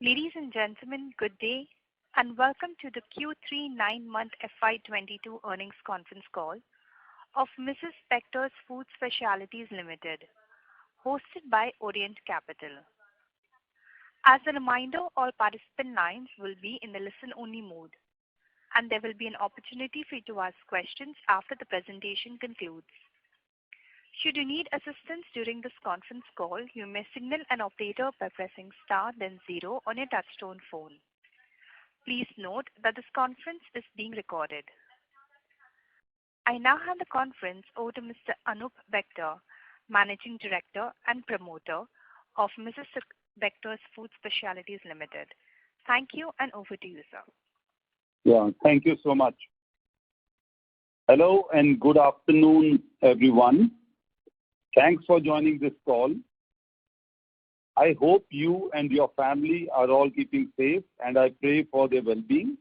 Ladies and gentlemen, good day, and welcome to the Q3 9-month FY22 earnings conference call of Mrs. Bectors Food Specialities Ltd, hosted by Orient Capital. As a reminder, all participant lines will be in the listen-only mode, and there will be an opportunity for you to ask questions after the presentation concludes. Should you need assistance during this conference call, you may signal an operator by pressing star then 0 on your touchtone phone. Please note that this conference is being recorded. I now hand the conference over to Mr. Anup Bector, Managing Director and Promoter of Mrs. Bectors Food Specialities Ltd. Thank you, and over to you, sir. Yeah, thank you so much. Hello and good afternoon, everyone. Thanks for joining this call. I hope you and your family are all keeping safe, and I pray for their well-being.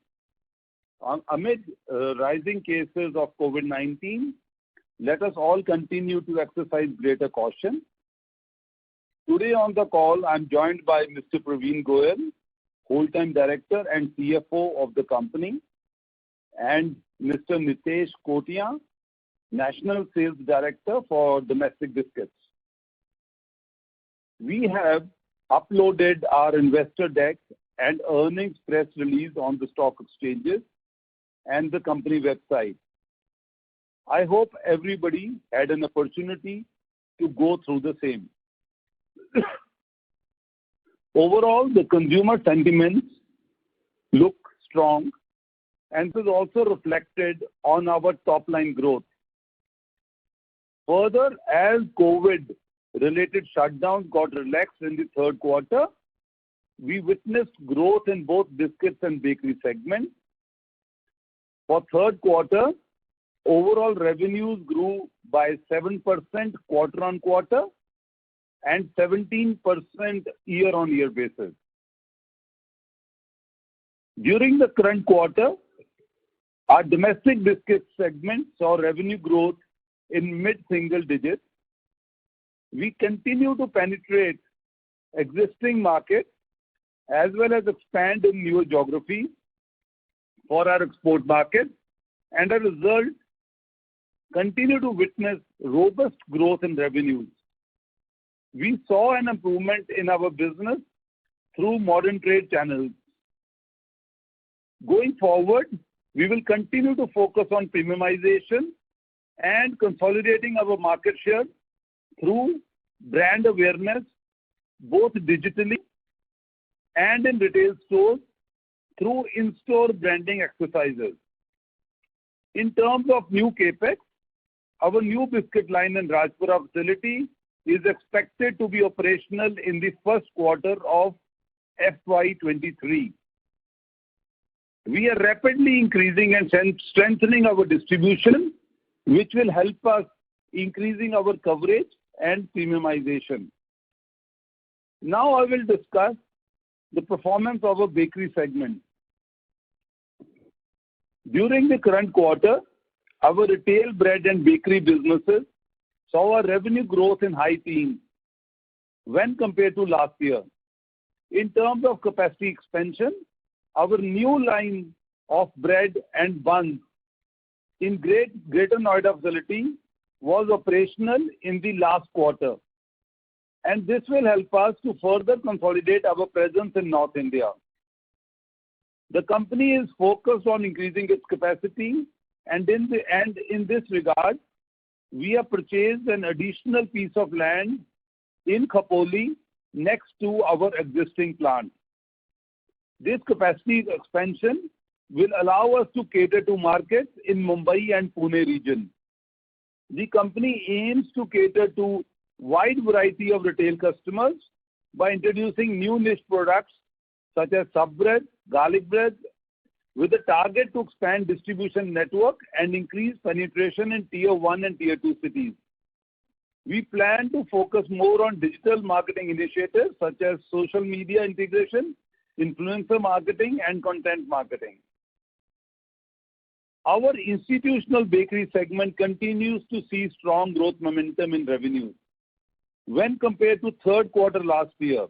Amid rising cases of COVID-19, let us all continue to exercise greater caution. Today on the call, I'm joined by Mr. Praveen Goyal, Whole-Time Director and CFO of the company, and Mr. Nitesh Kotia, National Sales Director for Domestic Biscuits. We have uploaded our investor deck and earnings press release on the stock exchanges and the company website. I hope everybody had an opportunity to go through the same. Overall, the consumer sentiments look strong, and this is also reflected on our top-line growth. Further, as COVID-related shutdowns got relaxed in the third quarter, we witnessed growth in both biscuits and bakery segments. For third quarter, overall revenues grew by 7% quarter-on-quarter and 17% year-on-year basis. During the current quarter, our domestic biscuit segment saw revenue growth in mid-single digits. We continue to penetrate existing markets as well as expand in newer geographies for our export markets, and as a result, continue to witness robust growth in revenues. We saw an improvement in our business through modern trade channels. Going forward, we will continue to focus on premiumization and consolidating our market share through brand awareness, both digitally and in retail stores through in-store branding exercises. In terms of new capex, our new biscuit line in Rajpura facility is expected to be operational in the first quarter of FY23. We are rapidly increasing and strengthening our distribution, which will help us increasing our coverage and premiumization. Now I will discuss the performance of our bakery segment. During the current quarter, our retail bread and bakery businesses saw a revenue growth in high teens when compared to last year. In terms of capacity expansion, our new line of bread and buns in Greater Noida facility was operational in the last quarter, and this will help us to further consolidate our presence in North India. The company is focused on increasing its capacity, and in this regard, we have purchased an additional piece of land in Khopoli next to our existing plant. This capacity expansion will allow us to cater to markets in Mumbai and Pune region. The company aims to cater to wide variety of retail customers by introducing new niche products such as sub bread, garlic bread, with a target to expand distribution network and increase penetration in Tier 1 and Tier 2 cities. We plan to focus more on digital marketing initiatives such as social media integration, influencer marketing, and content marketing. Our institutional bakery segment continues to see strong growth momentum in revenue. When compared to third quarter last year,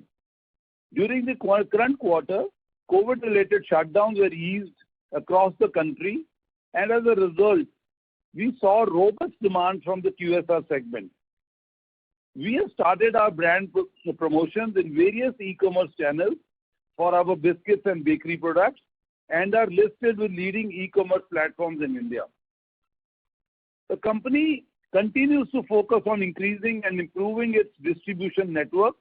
During the current quarter, COVID-related shutdowns were eased across the country, and as a result, we saw robust demand from the QSR segment. We have started our brand promotions in various e-commerce channels for our biscuits and bakery products and are listed with leading e-commerce platforms in India. The company continues to focus on increasing and improving its distribution network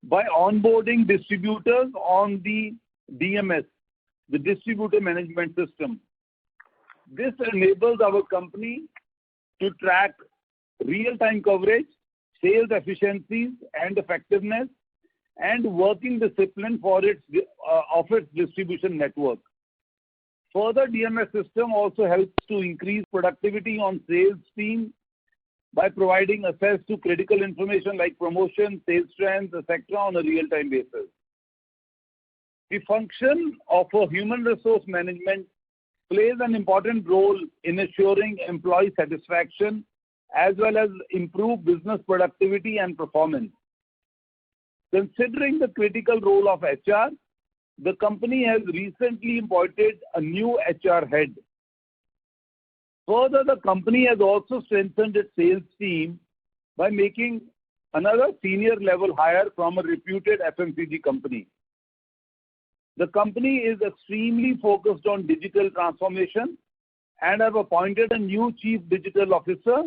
by onboarding distributors on the DMS, the Distributor Management System. This enables our company to track real-time coverage, sales efficiencies and effectiveness, and working discipline for its distribution network. Further, DMS system also helps to increase productivity on sales team by providing access to critical information like promotion, sales trends, etc. on a real-time basis. The function of a human resource management plays an important role in ensuring employee satisfaction as well as improve business productivity and performance. Considering the critical role of HR, the company has recently appointed a new HR head. Further, the company has also strengthened its sales team by making another senior level hire from a reputed FMCG company. The company is extremely focused on digital transformation and have appointed a new chief digital officer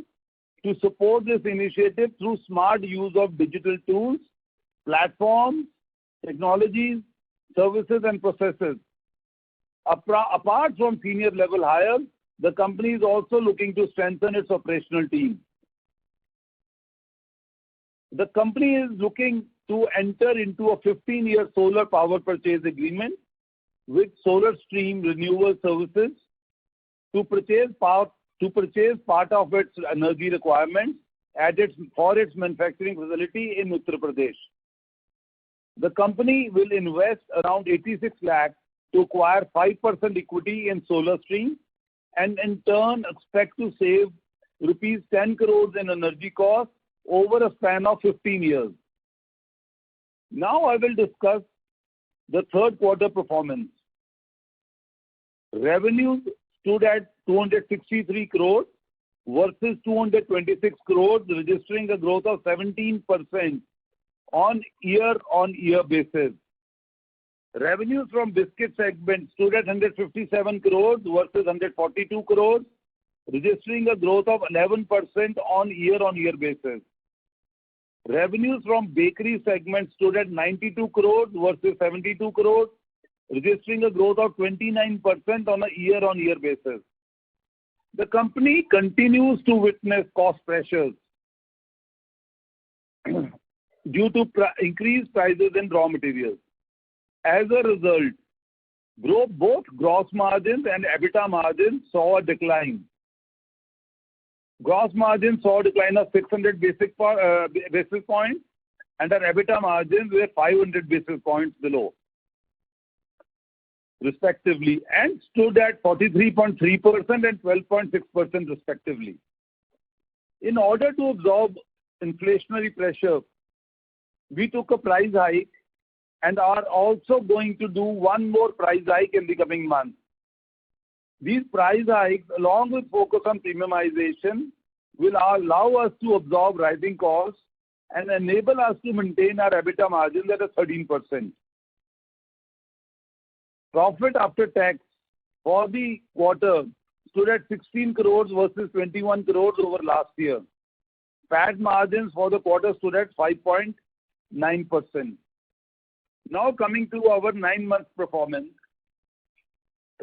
to support this initiative through smart use of digital tools, platforms, technologies, services and processes. Apart from senior level hires, the company is also looking to strengthen its operational team. The company is looking to enter into a 15-year solar power purchase agreement with SolarStream Renewable Services to purchase part of its energy requirements for its manufacturing facility in Uttar Pradesh. The company will invest around 86 lakhs to acquire 5% equity in SolarStream and in turn expect to save rupees 10 crores in energy costs over a span of 15 years. Now I will discuss the third quarter performance. Revenues stood at 263 crores versus 226 crores, registering a growth of 17% on year-on-year basis. Revenues from biscuit segment stood at 157 crores versus 142 crores, registering a growth of 11% on year-on-year basis. Revenues from bakery segment stood at 92 crores versus 72 crores, registering a growth of 29% on a year-on-year basis. The company continues to witness cost pressures due to increased prices in raw materials. As a result, both gross margins and EBITDA margins saw a decline. Gross margin saw a decline of 600 basis points and our EBITDA margins were 500 basis points below, respectively, and stood at 43.3% and 12.6% respectively. In order to absorb inflationary pressure, we took a price hike and are also going to do one more price hike in the coming months. These price hikes, along with focus on premiumization, will allow us to absorb rising costs and enable us to maintain our EBITDA margins at a 13%. Profit after tax for the quarter stood at 16 crores versus 21 crores over last year. PAT margins for the quarter stood at 5.9%. Now coming to our 9 months performance.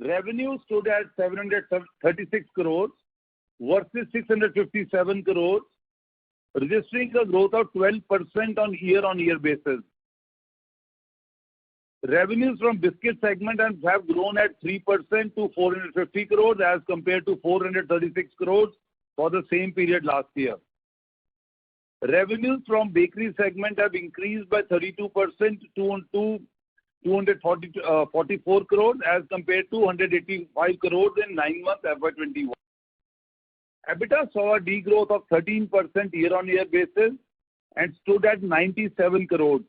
Revenue stood at 736 crores versus 657 crores, registering a growth of 12% on year-on-year basis. Revenues from biscuit segment have grown at 3% to 450 crores as compared to 436 crores for the same period last year. Revenues from bakery segment have increased by 32% to 244 crores as compared to 185 crores in 9 months FY21. EBITDA saw a degrowth of 13% year-on-year basis and stood at 97 crores.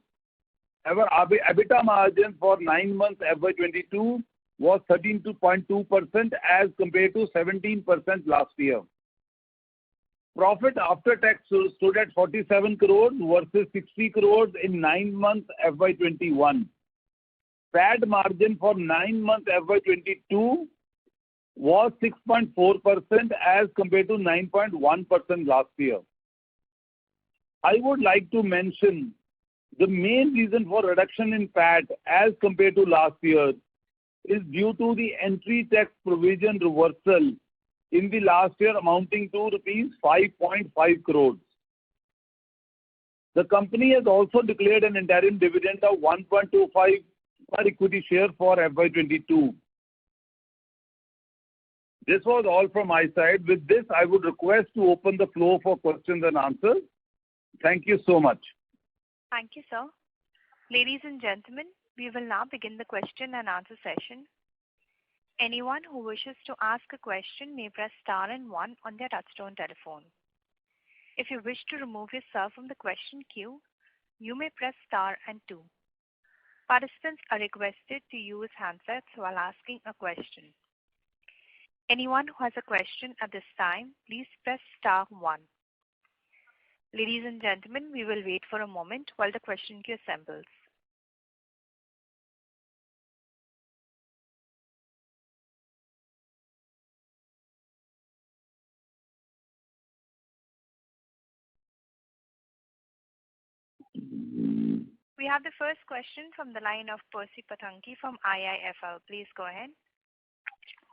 Our EBITDA margin for 9 months FY22 was 13.2% as compared to 17% last year. Profit after tax stood at 47 crores versus 60 crores in 9 months FY21. PAT margin for 9 months FY22 was 6.4% as compared to 9.1% last year. I would like to mention the main reason for reduction in PAT as compared to last year is due to the entry tax provision reversal in the last year amounting to rupees 5.5 crores. The company has also declared an interim dividend of 1.25 per equity share for FY22. This was all from my side. With this, I would request to open the floor for questions and answers. Thank you so much. Thank you, sir. Ladies and gentlemen, we will now begin the question and answer session. Anyone who wishes to ask a question may press star and 1 on their touchtone telephone. If you wish to remove yourself from the question queue, you may press star and 2. Participants are requested to use handsets while asking a question. Anyone who has a question at this time, please press star 1. Ladies and gentlemen, we will wait for a moment while the question queue assembles. We have the first question from the line of Percy Pathanki from IIFL. Please go ahead.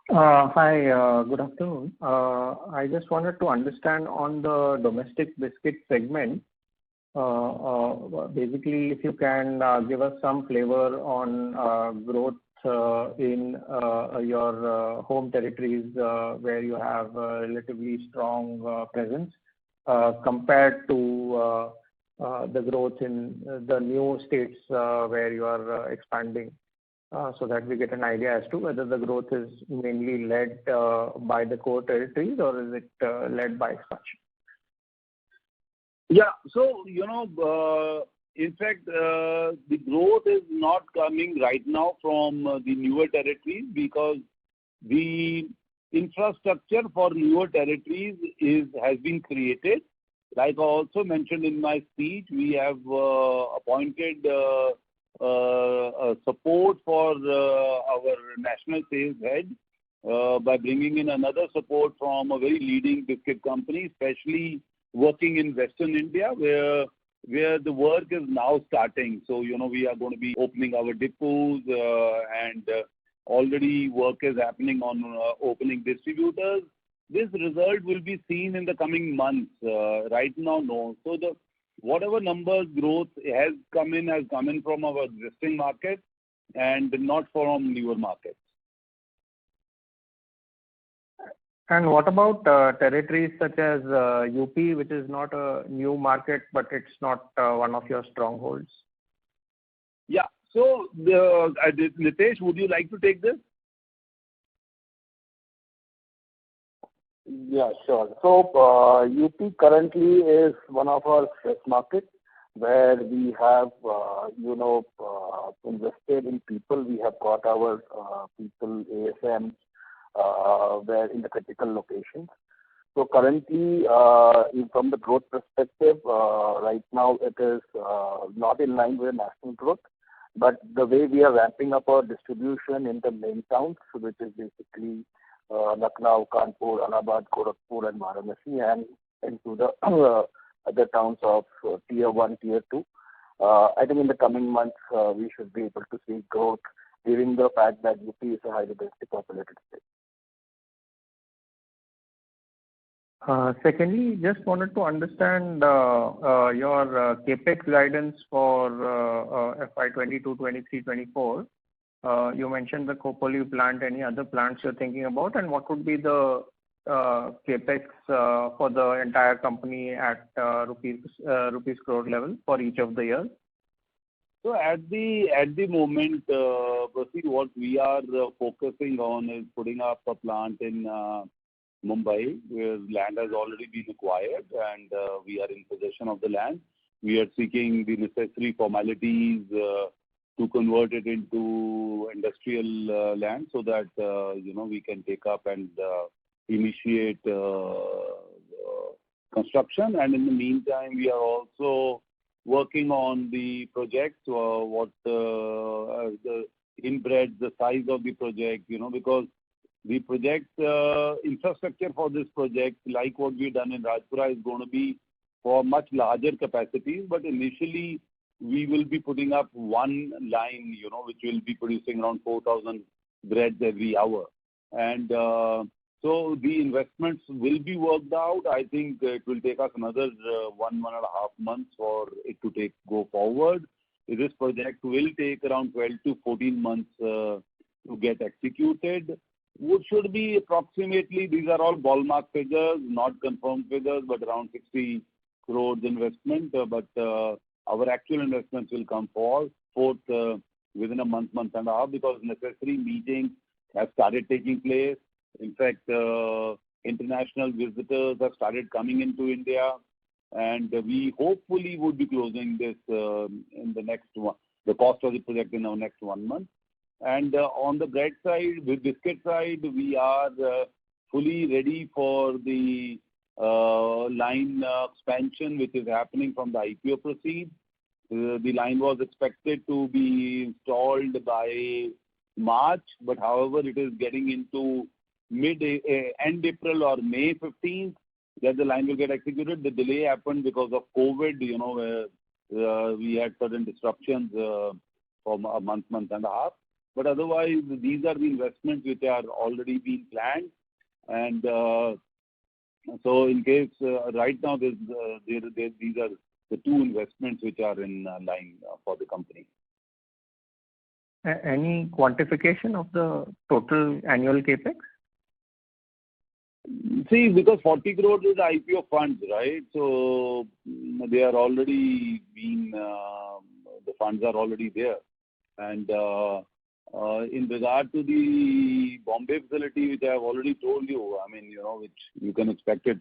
Hi, good afternoon. I just wanted to understand on the domestic biscuit segment, basically if you can give us some flavor on growth in your home territories where you have a relatively strong presence compared to the growth in the new states where you are expanding. So that we get an idea as to whether the growth is mainly led by the core territories or is it led by expansion? Yeah, so, in fact, the growth is not coming right now from the newer territories because the infrastructure for newer territories has been created. Like I also mentioned in my speech, we have appointed support for our national sales head by bringing in another support from a very leading biscuit company, especially working in Western India where the work is now starting. So, we are going to be opening our depots and already work is happening on opening distributors. This result will be seen in the coming months. Right now, no. So whatever numbers growth has come in from our existing markets and not from newer markets. And what about territories such as UP, which is not a new market, but it's not one of your strongholds? Yeah. So, Nitesh, would you like to take this? Yeah, sure. So, UP currently is one of our stress markets where we have, invested in people. We have got our people, ASM, where in the critical locations. So currently, from the growth perspective, right now it is not in line with national growth. But the way we are ramping up our distribution in the main towns, which is basically Lucknow, Kanpur, Allahabad, Gorakhpur, and Varanasi, and into the other towns of Tier 1, Tier 2. I think in the coming months, we should be able to see growth, given the fact that UP is a highly densely populated state. Secondly, just wanted to understand your capex guidance for FY22, 23, 24. You mentioned the Khopoli plant. Any other plants you're thinking about, and what would be the capex for the entire company at rupees crore level for each of the years? So at the moment, Percy, what we are focusing on is putting up a plant in Mumbai, where land has already been acquired and we are in possession of the land. we are seeking the necessary formalities to convert it into industrial land so that, we can take up and initiate construction. And in the meantime, we are also working on the projects, the inbred, the size of the project, because the project infrastructure for this project, like what we've done in Rajpura, is going to be for much larger capacities. But initially, we will be putting up one line, which will be producing around 4,000 breads every hour. And so the investments will be worked out. I think it will take us another 1.5 months for it to go forward. This project will take around 12 to 14 months to get executed. Which should be approximately, these are all ballpark figures, not confirmed figures, but around 60 crores investment. But our actual investments will come forth within a month and a half, because necessary meetings have started taking place. In fact, international visitors have started coming into India, and we hopefully would be closing this in the next one, the cost of the project in our next 1 month. And on the bread side, with biscuit side, we are fully ready for the line expansion, which is happening from the IPO proceeds. The line was expected to be installed by March, but however, it is getting into end April or May 15th that the line will get executed. The delay happened because of COVID, we had certain disruptions for a month and a half. But otherwise, these are the investments which are already being planned. And so in case right now, these are the two investments which are in line for the company. Any quantification of the total annual capex? See, because 40 crores is IPO funds, right? So they are already the funds are already there. And in regard to the Bombay facility, which I have already told you, which you can expect it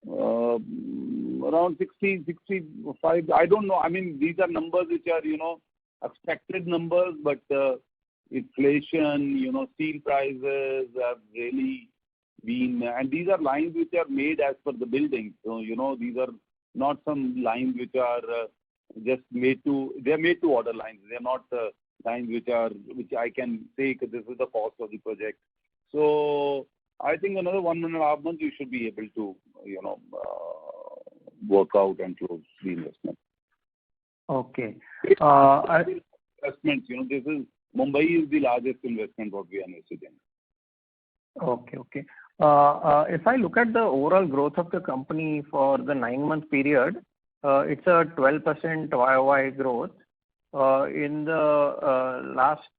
around 60, 65. I don't know. These are numbers which are, expected numbers, but inflation, steel prices have really been, and these are lines which are made as per the building. So, these are not some lines which are just they're made to order lines. They're not lines which I can say this is the cost of the project. So I think another 1.5 months you should be able to, work out and close the investment. Okay. Investments, Mumbai is the largest investment what we are investing. Okay. If I look at the overall growth of the company for the 9-month period, it's a 12% YOY growth. In the last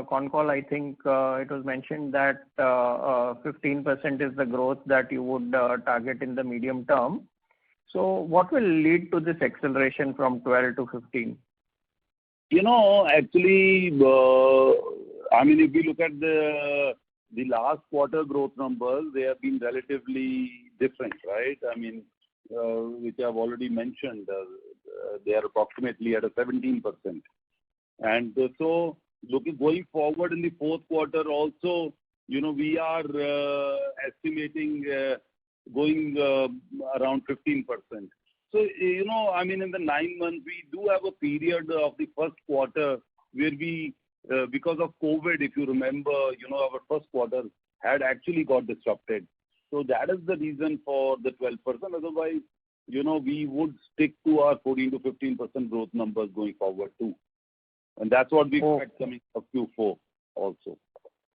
Concall, I think it was mentioned that 15% is the growth that you would target in the medium term. So what will lead to this acceleration from 12 to 15? Actually, if you look at the last quarter growth numbers, they have been relatively different, right? Which I've already mentioned, they are approximately at a 17%. And so, going forward in the fourth quarter also, we are estimating going around 15%. So, in the 9 months, we do have a period of the first quarter where we, because of COVID, if you remember, our first quarter had actually got disrupted. So that is the reason for the 12%. Otherwise, we would stick to our 14 to 15% growth numbers going forward too. And that's what we expect coming up Q4 also.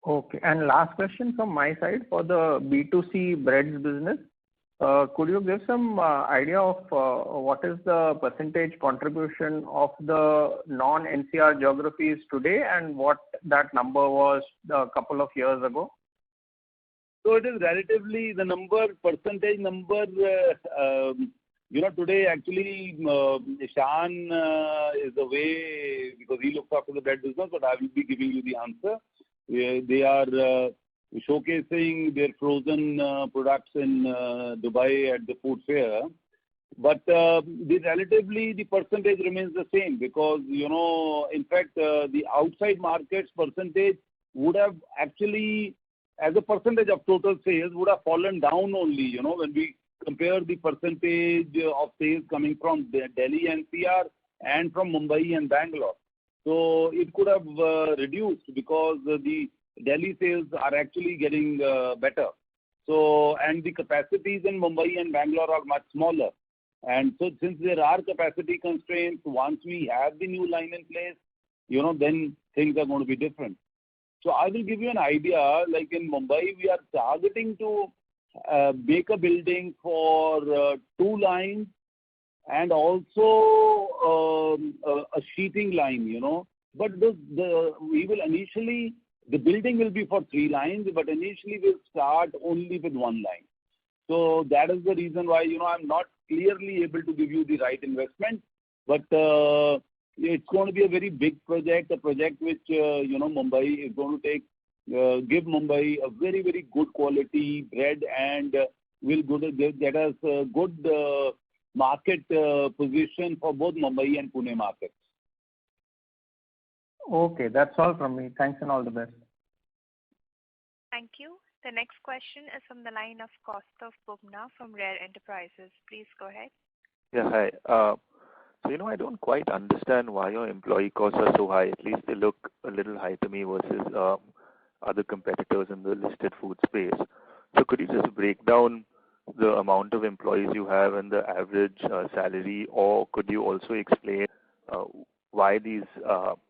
Okay. And last question from my side for the B2C breads business. Could you give some idea of what is the percentage contribution of the non-NCR geographies today and what that number was a couple of years ago? So it is relatively percentage number, today actually Ishan is the way, because he looks after the bread business, but I will be giving you the answer. They are showcasing their frozen products in Dubai at the food fair. But relatively the percentage remains the same because, in fact, the outside markets percentage would have actually, as a percentage of total sales, would have fallen down only, when we compare the percentage of sales coming from Delhi NCR and from Mumbai and Bangalore. So it could have reduced because the Delhi sales are actually getting better. So, and the capacities in Mumbai and Bangalore are much smaller. And so since there are capacity constraints, once we have the new line in place, then things are going to be different. So I will give you an idea, like in Mumbai, we are targeting to make a building for 2 lines and also a sheeting line, But we will initially, the building will be for 3 lines, but initially we'll start only with 1 line. So that is the reason why, I'm not clearly able to give you the right investment, but it's going to be a very big project, a project which, Mumbai is going to give Mumbai a very, very good quality bread and will get us a good market position for both Mumbai and Pune markets. Okay, that's all from me. Thanks and all the best. Thank you. The next question is from the line of Kaustav Bubna from Rare Enterprises. Please go ahead. Yeah, hi. So, I don't quite understand why your employee costs are so high. At least they look a little high to me versus other competitors in the listed food space. So could you just break down the amount of employees you have and the average salary, or could you also explain why these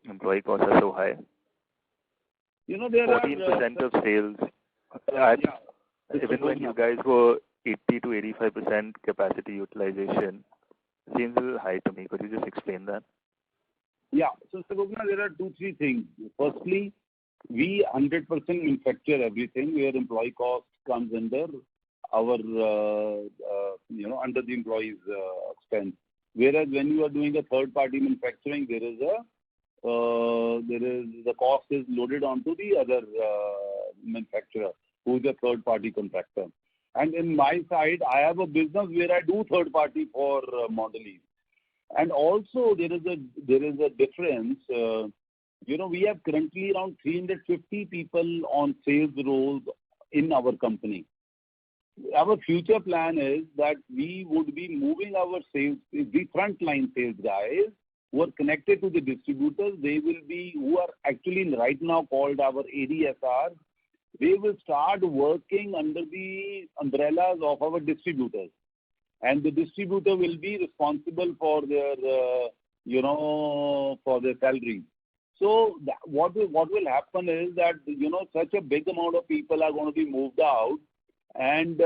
employee costs are so high? There 14% of sales. Even when you guys were 80 to 85% capacity utilization, seems a little high to me. Could you just explain that? Yeah. So, Sabugna, there are 2-3 things. Firstly, we 100% manufacture everything where employee cost comes under our, under the employee's expense. Whereas when you are doing a third-party manufacturing, the cost is loaded onto the other manufacturer, who is a third-party contractor. And in my side, I have a business where I do third-party for Mondelez. And also there is a difference. We have currently around 350 people on sales roles in our company. Our future plan is that we would be moving our sales, the frontline sales guys who are connected to the distributors. They will be, who are actually right now called our ADSR. They will start working under the umbrellas of our distributors. And the distributor will be responsible for their, for their salary. So what will happen is that, such a big amount of people are going to be moved out. And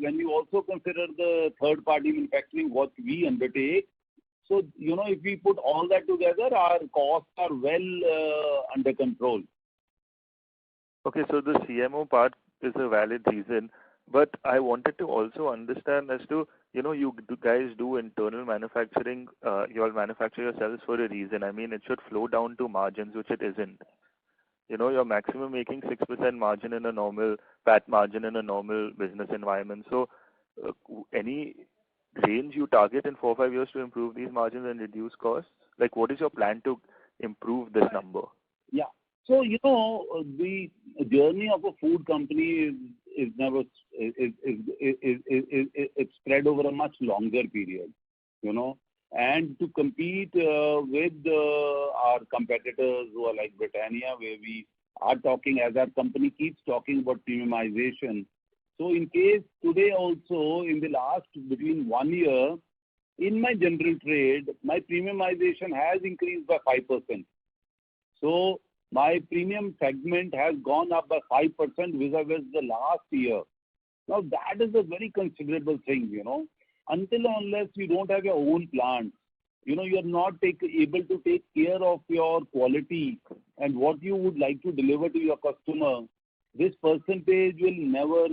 when you also consider the third-party manufacturing, what we undertake, so, if we put all that together, our costs are well under control. Okay, so the CMO part is a valid reason, but I wanted to also understand as to, you guys do internal manufacturing, you all manufacture yourselves for a reason. I mean, it should flow down to margins, which it isn't. You're maximum making 6% margin in a normal, PAT margin in a normal business environment. So, any range you target in 4 or 5 years to improve these margins and reduce costs? Like, what is your plan to improve this number? Yeah. So, the journey of a food company is spread over a much longer period, and to compete with our competitors who are like Britannia, where we are talking, as our company keeps talking about premiumization. So in case today also, in the last between 1 year, in my general trade, my premiumization has increased by 5%. So my premium segment has gone up by 5% vis-a-vis the last year. Now that is a very considerable thing, Until or unless you don't have your own plant, you are not able to take care of your quality and what you would like to deliver to your customer, this percentage will never,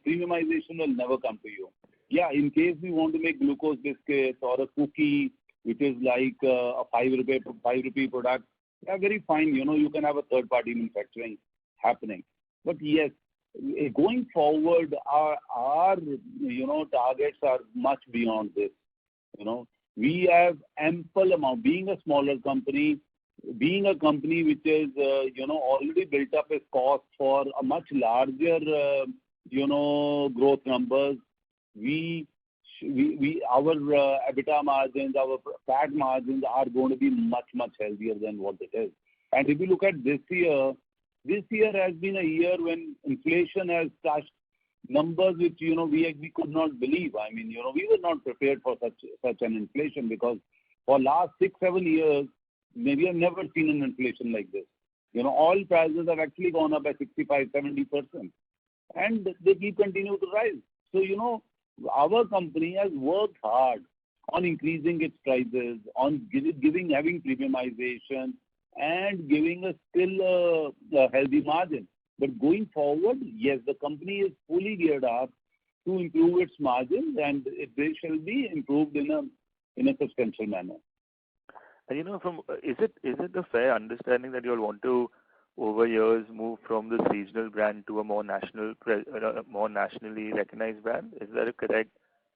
premiumization will never come to you. Yeah, in case we want to make glucose biscuits or a cookie, which is like a 5 rupee product, yeah, very fine, you can have a third-party manufacturing happening. But yes, going forward, our targets are much beyond this. We have ample amount. Being a smaller company, being a company which is already built up its cost for a much larger growth numbers, our EBITDA margins, our PAT margins are going to be much healthier than what it is. And if you look at this year has been a year when inflation has touched numbers which we could not believe. I mean, we were not prepared for such an inflation, because for last 6-7 years maybe I've never seen an inflation like this. Oil prices have actually gone up by 65-70%, and they keep continuing to rise. So our company has worked hard on increasing its prices, on having premiumization, and giving us still a healthy margin. But going forward, yes, the company is fully geared up to improve its margins, and they shall be improved in a substantial manner. And is it a fair understanding that you'll want to, over years, move from this regional brand to a more nationally recognized brand? Is that a correct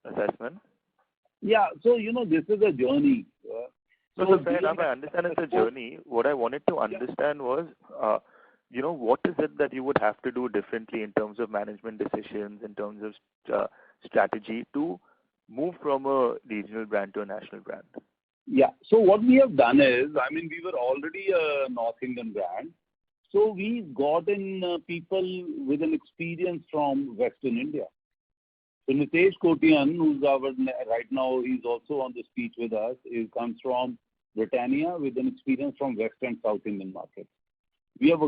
assessment? Yeah. So this is a journey. So fair enough. I understand it's a journey. What I wanted to understand was, what is it that you would have to do differently in terms of management decisions, in terms of strategy to move from a regional brand to a national brand? Yeah. So what we have done is, we were already a North Indian brand. So we got in people with an experience from Western India. So Nitesh Kotian, who's right now, he's also on the speech with us. He comes from Britannia with an experience from West and South Indian markets. We have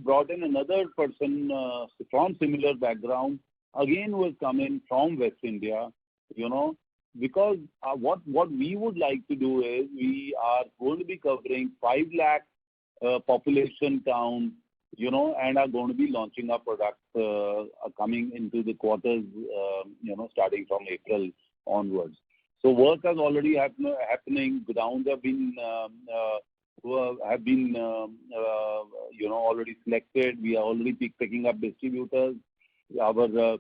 brought in another person from similar background, again who has come in from West India, because what we would like to do is, we are going to be covering 5 lakh population town, and are going to be launching our products coming into the quarters, starting from April onwards. So work has already happening. Grounds have been already selected. We are already picking up distributors. Our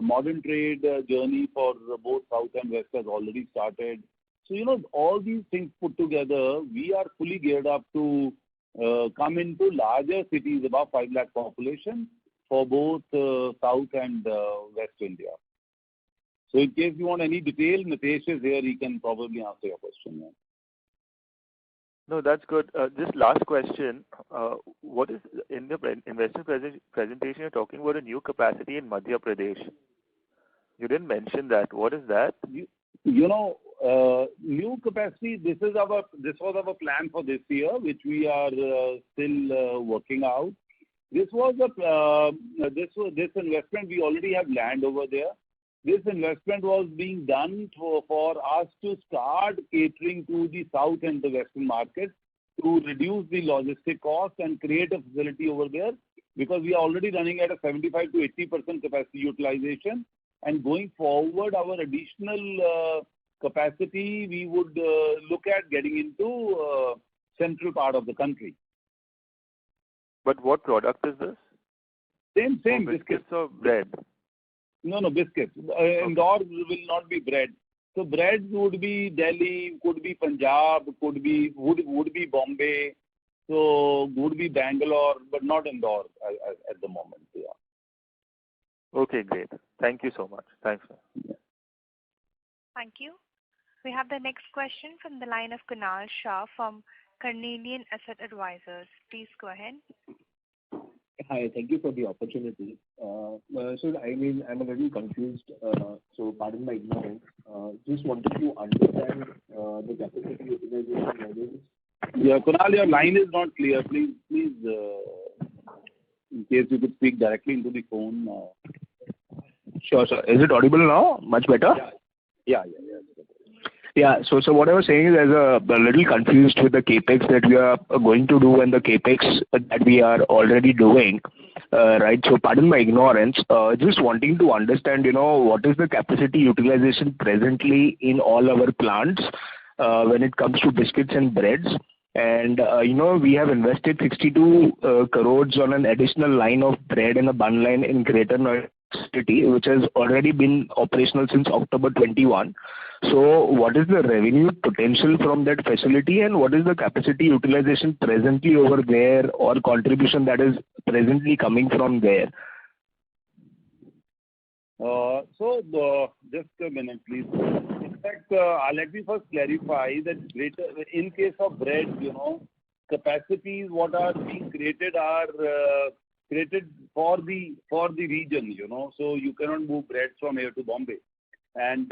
modern trade journey for both South and West has already started. So all these things put together, we are fully geared up to come into larger cities, about 5 lakh population, for both South and West India. So in case you want any detail, Nitesh is here. He can probably answer your question. Yeah. No, that's good. Just last question. What is in the investor presentation? You're talking about a new capacity in Madhya Pradesh. You didn't mention that. What is that? New capacity. This was our plan for this year, which we are still working out. This investment. We already have land over there. This investment was being done for us to start catering to the South and the Western markets, to reduce the logistic cost and create a facility over there, because we are already running at a 75 to 80% capacity utilization. And going forward, our additional capacity, we would look at getting into central part of the country. But what product is this? Same biscuits or bread? No, biscuits. Indore will not be bread. So breads would be Delhi, could be Punjab, would be Bombay, so would be Bangalore, but not Indore at the moment. Yeah. Okay, great. Thank you so much. Thanks, sir. Yeah. Thank you. We have the next question from the line of Kunal Shah from Carnelian Asset Advisors. Please go ahead. Hi, thank you for the opportunity. So I'm a little confused, so pardon my ignorance. Just wanted to understand the capacity utilization levels. Yeah, Kunal, your line is not clear. Please, in case you could speak directly into the phone. Sure, sir. Is it audible now? Much better? Yeah. Yeah. So what I was saying is, a little confused with the capex that we are going to do and the capex that we are already doing, right? So pardon my ignorance. Just wanting to understand, what is the capacity utilization presently in all our plants when it comes to biscuits and breads, And we have invested 62 crores on an additional line of bread and a bun line in Greater Noida City, which has already been operational since October 21. So what is the revenue potential from that facility, and what is the capacity utilization presently over there, or contribution that is presently coming from there? Just a minute, please. In fact, let me first clarify that in case of bread, capacities what are being created are created for the region, So you cannot move bread from here to Bombay. And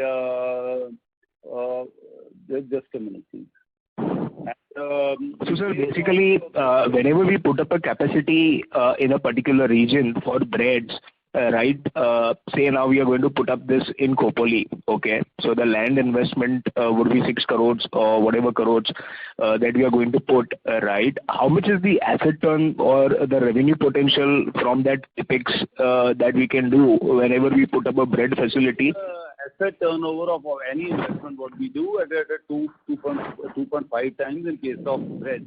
just a minute, please. So, sir, basically, whenever we put up a capacity in a particular region for breads, right, say now we are going to put up this in Khopoli, okay, so the land investment would be 6 crores or whatever crores that we are going to put, right? How much is the asset turn or the revenue potential from that capex that we can do whenever we put up a bread facility? Asset turnover of any investment what we do at 2.5 times in case of bread.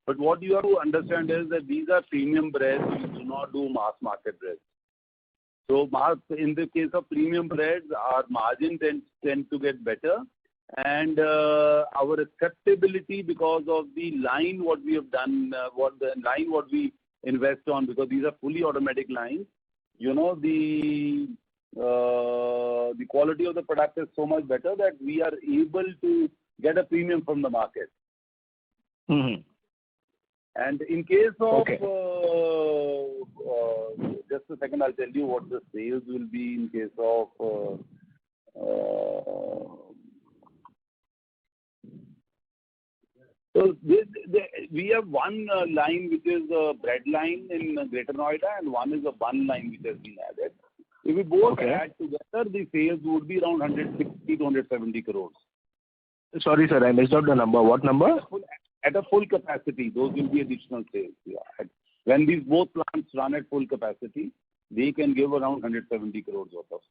But what you have to understand is that these are premium breads. We do not do mass market breads. So in the case of premium breads, our margin tends to get better, and our acceptability because of the line what we have done, what we invest on, because these are fully automatic lines. The quality of the product is so much better that we are able to get a premium from the market. Mm-hmm. And in case of, okay. Just a second, I'll tell you what the sales will be in case of, so we have one line which is a bread line in Greater Noida, and one is a bun line which has been added. If we both add together, the sales would be around 160 to 170 crores. Sorry, sir, I missed out the number. What number? At a full capacity, those will be additional sales. Yeah. When these both plants run at full capacity, they can give around 170 crores worth of.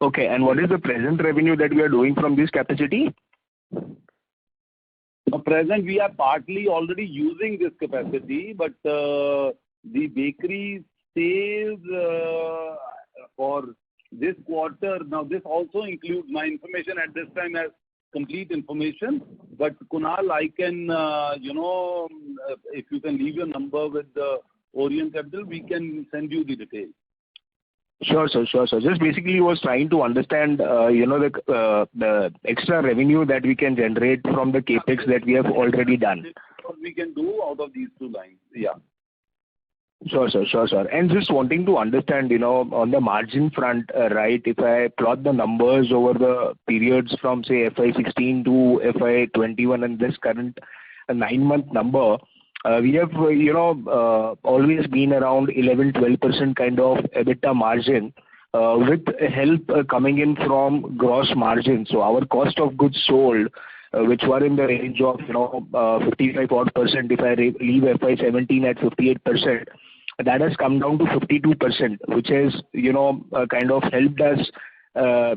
Okay, and what is the present revenue that we are doing from this capacity? At present, we are partly already using this capacity, but the bakery sales for this quarter, now this also includes my information at this time as complete information, but Kunal, I can, if you can leave your number with the Orient Capital, we can send you the details. Sure, sir. Just basically was trying to understand, the extra revenue that we can generate from the capex that we have already done. What we can do out of these two lines, yeah. Sure, sir. And just wanting to understand, on the margin front, right, if I plot the numbers over the periods from, say, FY16 to FY21 and this current 9-month number, we have, always been around 11-12% kind of EBITDA margin, with help coming in from gross margin. So our cost of goods sold, which were in the range of, 55 odd percent, if I leave FY17 at 58%, that has come down to 52%, which has, kind of helped us,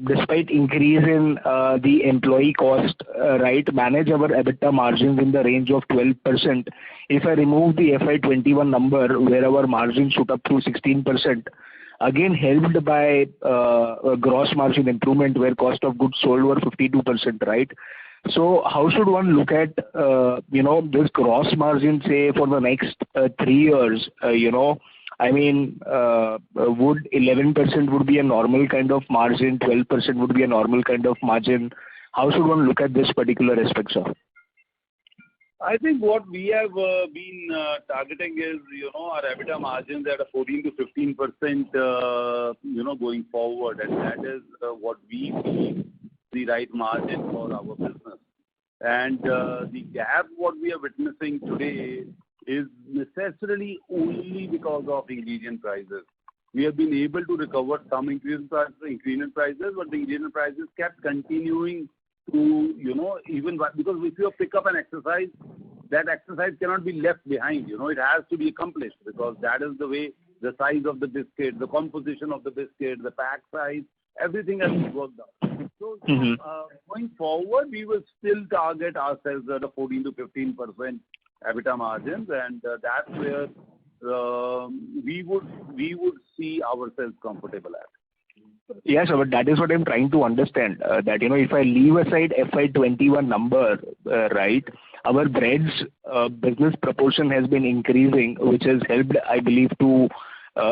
despite increase in the employee cost, right, manage our EBITDA margins in the range of 12%. If I remove the FY21 number, where our margin shoot up to 16%, again helped by a gross margin improvement, where cost of goods sold were 52%, right? So how should one look at, this gross margin, say, for the next 3 years, I mean, would 11% would be a normal kind of margin, 12% would be a normal kind of margin? How should one look at this particular aspect, sir? I think what we have been targeting is, our EBITDA margins at a 14 to 15%, going forward, and that is what we feel the right margin for our business. And the gap what we are witnessing today is necessarily only because of ingredient prices. We have been able to recover some ingredient prices, but the ingredient prices kept continuing to, even because if you pick up an exercise, that exercise cannot be left behind. It has to be accomplished, because that is the way the size of the biscuit, the composition of the biscuit, the pack size, everything has worked out. So going forward, we will still target ourselves at a 14 to 15% EBITDA margins, and that's where we would see ourselves comfortable at. Yes, but that is what I'm trying to understand. That if I leave aside FY21 number, right, our breads business proportion has been increasing, which has helped, I believe, to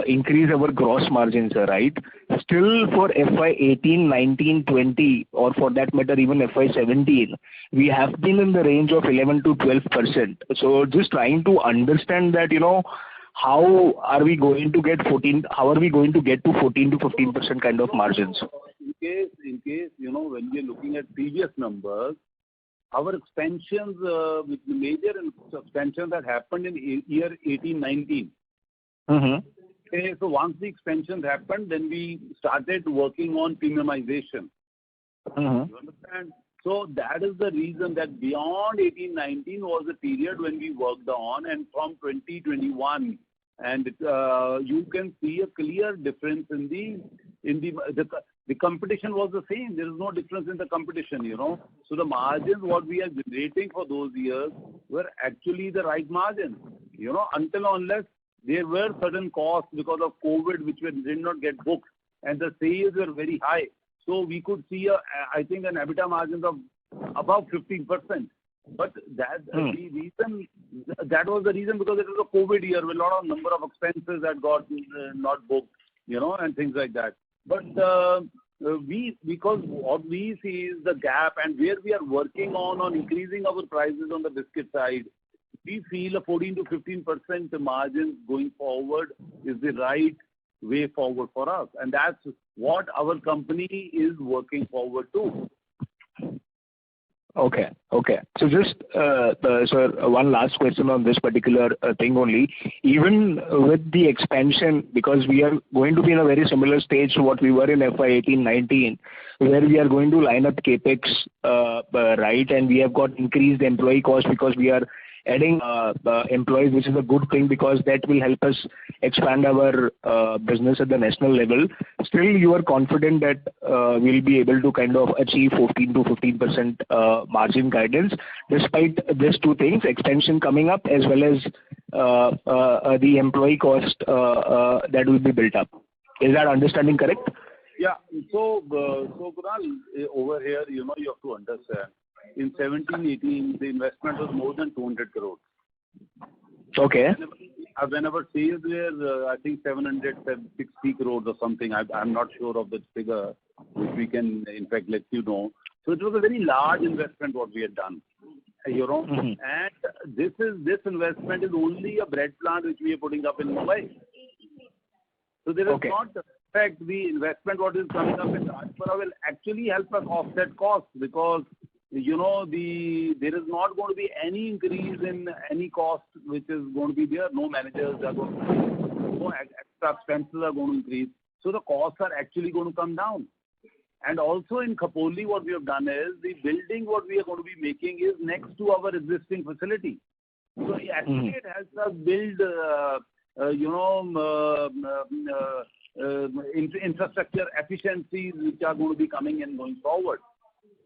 increase our gross margins, right? Still for FY18, 19, 20, or for that matter even FY17, we have been in the range of 11 to 12%. So just trying to understand that, how are we going to get 14? How are we going to get to 14 to 15% kind of margins? In case when we are looking at previous numbers, our expansions, with the major expansions that happened in year 18-19. Okay, so once the expansions happened, then we started working on premiumization. You understand? So that is the reason that beyond 18-19 was the period when we worked on, and from 2021, and you can see a clear difference in the competition was the same. There is no difference in the competition, So the margins what we are generating for those years were actually the right margins, until unless there were certain costs because of COVID which did not get booked, and the sales were very high. So we could see, I think, an EBITDA margins of above 15%. But that was the reason, because it was a COVID year with a lot of number of expenses that got not booked, and things like that. But because what we see is the gap, and where we are working on increasing our prices on the biscuit side, we feel a 14 to 15% margins going forward is the right way forward for us, and that's what our company is working forward to. Okay. So just, sir, one last question on this particular thing only. Even with the expansion, because we are going to be in a very similar stage to what we were in FY18-19, where we are going to line up capex, right, and we have got increased employee cost because we are adding employees, which is a good thing because that will help us expand our business at the national level. Still, you are confident that we'll be able to kind of achieve 14 to 15% margin guidance, despite these two things, expansion coming up as well as the employee cost that will be built up. Is that understanding correct? Yeah. So Kunal, over here, you have to understand. In 17-18, the investment was more than 200 crores. Okay. When our sales were, I think 760 crores or something. I'm not sure of the figure, which we can, in fact, let you know. So it was a very large investment what we had done. And this investment is only a bread plant which we are putting up in Mumbai. So there is not the fact the investment what is coming up in Rajpura will actually help us offset costs, because there is not going to be any increase in any cost which is going to be there. No managers are going to increase. No extra expenses are going to increase. So the costs are actually going to come down. And also in Khopoli, what we have done is the building what we are going to be making is next to our existing facility. So actually it helps us build, infrastructure efficiencies which are going to be coming in going forward.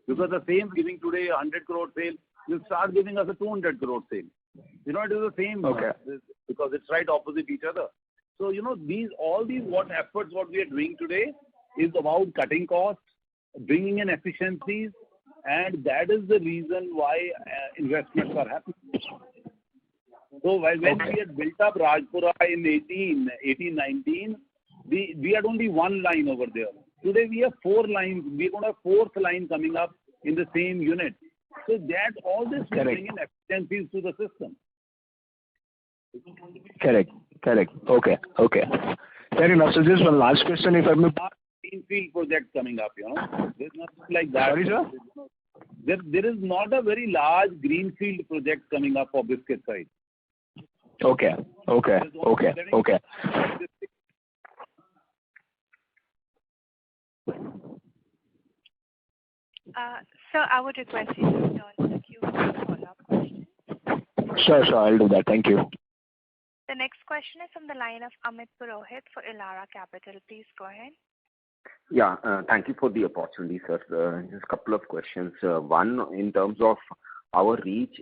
Because the same giving today 100 crore sale will start giving us a 200 crore sale. It is the same because it's right opposite each other. So all these efforts what we are doing today is about cutting costs, bringing in efficiencies, and that is the reason why investments are happening. So when we had built up Rajpura in 18-19, we had only one line over there. Today we have 4 lines. We're going to have 4th line coming up in the same unit. So that all this will bring in efficiencies to the system. Correct. Okay. Fair enough. So just one last question, if I may. Greenfield project coming up, There's nothing like that. Sorry, sir? There is not a very large greenfield project coming up for biscuit side. Okay. Sir, I would request you to return to the queue for follow-up questions. Sure, I'll do that. Thank you. The next question is from the line of Amit Purohit for Elara Capital. Please go ahead. Yeah, thank you for the opportunity, sir. Just a couple of questions. One, in terms of our reach,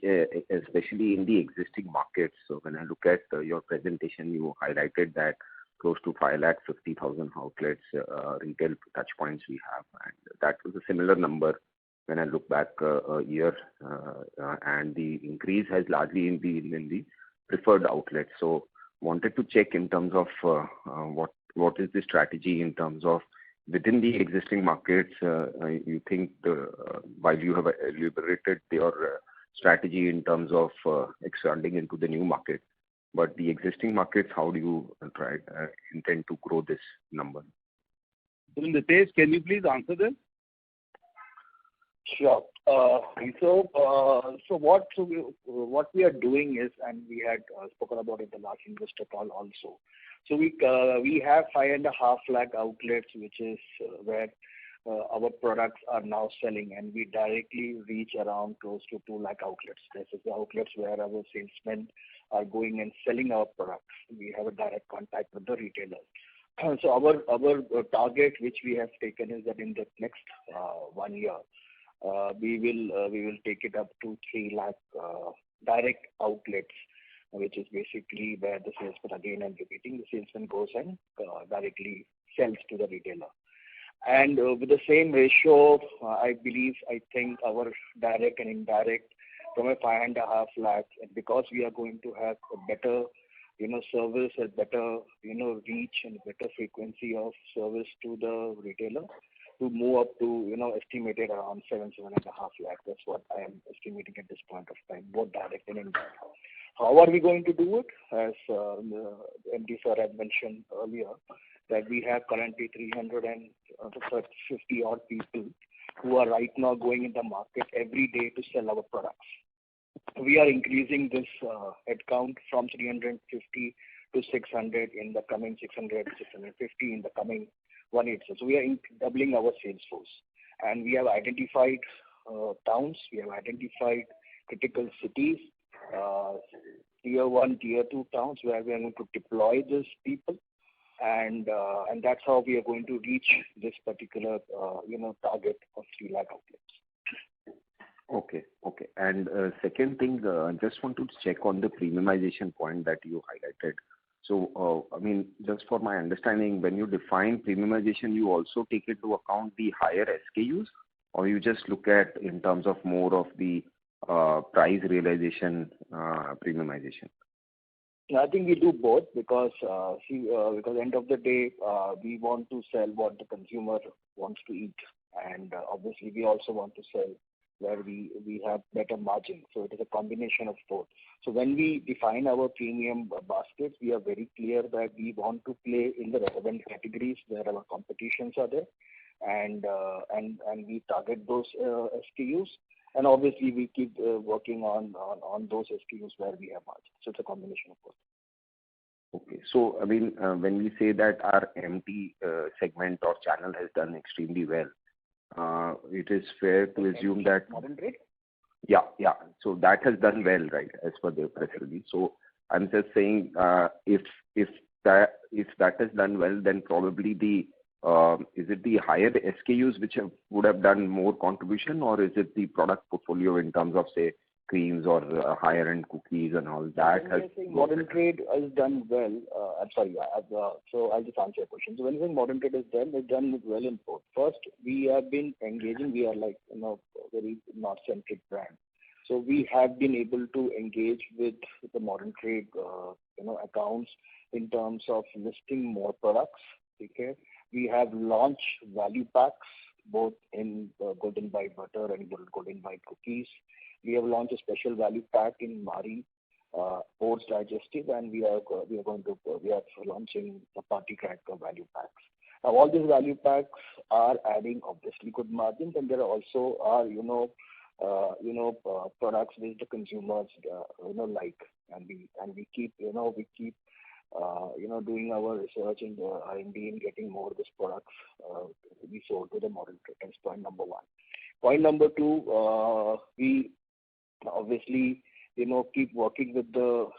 especially in the existing markets. So when I look at your presentation, you highlighted that close to 550,000 outlets, retail touch points we have, and that was a similar number when I look back a year, and the increase has largely in the preferred outlets. So wanted to check in terms of what is the strategy in terms of within the existing markets. You think while you have elaborated your strategy in terms of expanding into the new market, but the existing markets, how do you intend to grow this number? So Nitesh, can you please answer this? Sure. So what we are doing is, and we had spoken about it in the last investor call also. So we have 5.5 lakh outlets, which is where our products are now selling, and we directly reach around close to 2 lakh outlets. This is the outlets where our salesmen are going and selling our products. We have a direct contact with the retailers. So our target, which we have taken, is that in the next 1 year, we will take it up to 3 lakh direct outlets, which is basically where the salesman, again I'm repeating, the salesman goes and directly sells to the retailer. And with the same ratio, I think our direct and indirect from a 5.5 lakhs, and because we are going to have a better, service, a better, reach and better frequency of service to the retailer, to move up to, estimated around 7.5 lakhs. That's what I am estimating at this point of time, both direct and indirect. How are we going to do it? As the MD sir had mentioned earlier, that we have currently 350 odd people who are right now going in the market every day to sell our products. We are increasing this headcount from 350 to 600 in the coming 650 in the coming 1 year. So we are doubling our sales force, and we have identified towns, we have identified critical cities, tier 1, tier 2 towns where we are going to deploy these people, and that's how we are going to reach this particular target of 3 lakh outlets. Okay. And second thing, just wanted to check on the premiumization point that you highlighted. So, just for my understanding, when you define premiumization, you also take into account the higher SKUs, or you just look at in terms of more of the price realization premiumization? I think we do both because because end of the day, we want to sell what the consumer wants to eat, and obviously we also want to sell where we have better margin. So it is a combination of both. So when we define our premium baskets, we are very clear that we want to play in the relevant categories where our competitions are there, and we target those SKUs. And obviously, we keep working on those SKUs where we have margin. So it's a combination of both. Okay. So, when we say that our MT segment or channel has done extremely well, it is fair to assume that... Modern trade? Yeah. So that has done well, right, as per the press release. So I'm just saying, if that has done well, then probably is it the higher SKUs which would have done more contribution, or is it the product portfolio in terms of, say, creams or higher end cookies and all that? Modern trade has done well. I'm sorry. So I'll just answer your question. So when you say modern trade is done, it's done well in both. First, we have been engaging. We are like very north-centric brand. So we have been able to engage with the modern trade accounts in terms of listing more products. Okay. We have launched value packs both in Golden Bite butter and Golden Bite cookies. We have launched a special value pack in Mari Oats Digestive, and we are launching the Party Cracker value packs. Now all these value packs are adding obviously good margins, and there are also products which the consumers like, and we keep doing our research in the R&D and getting more of these products to be sold to the modern trade. That's point number one. Point number two, we obviously keep working with the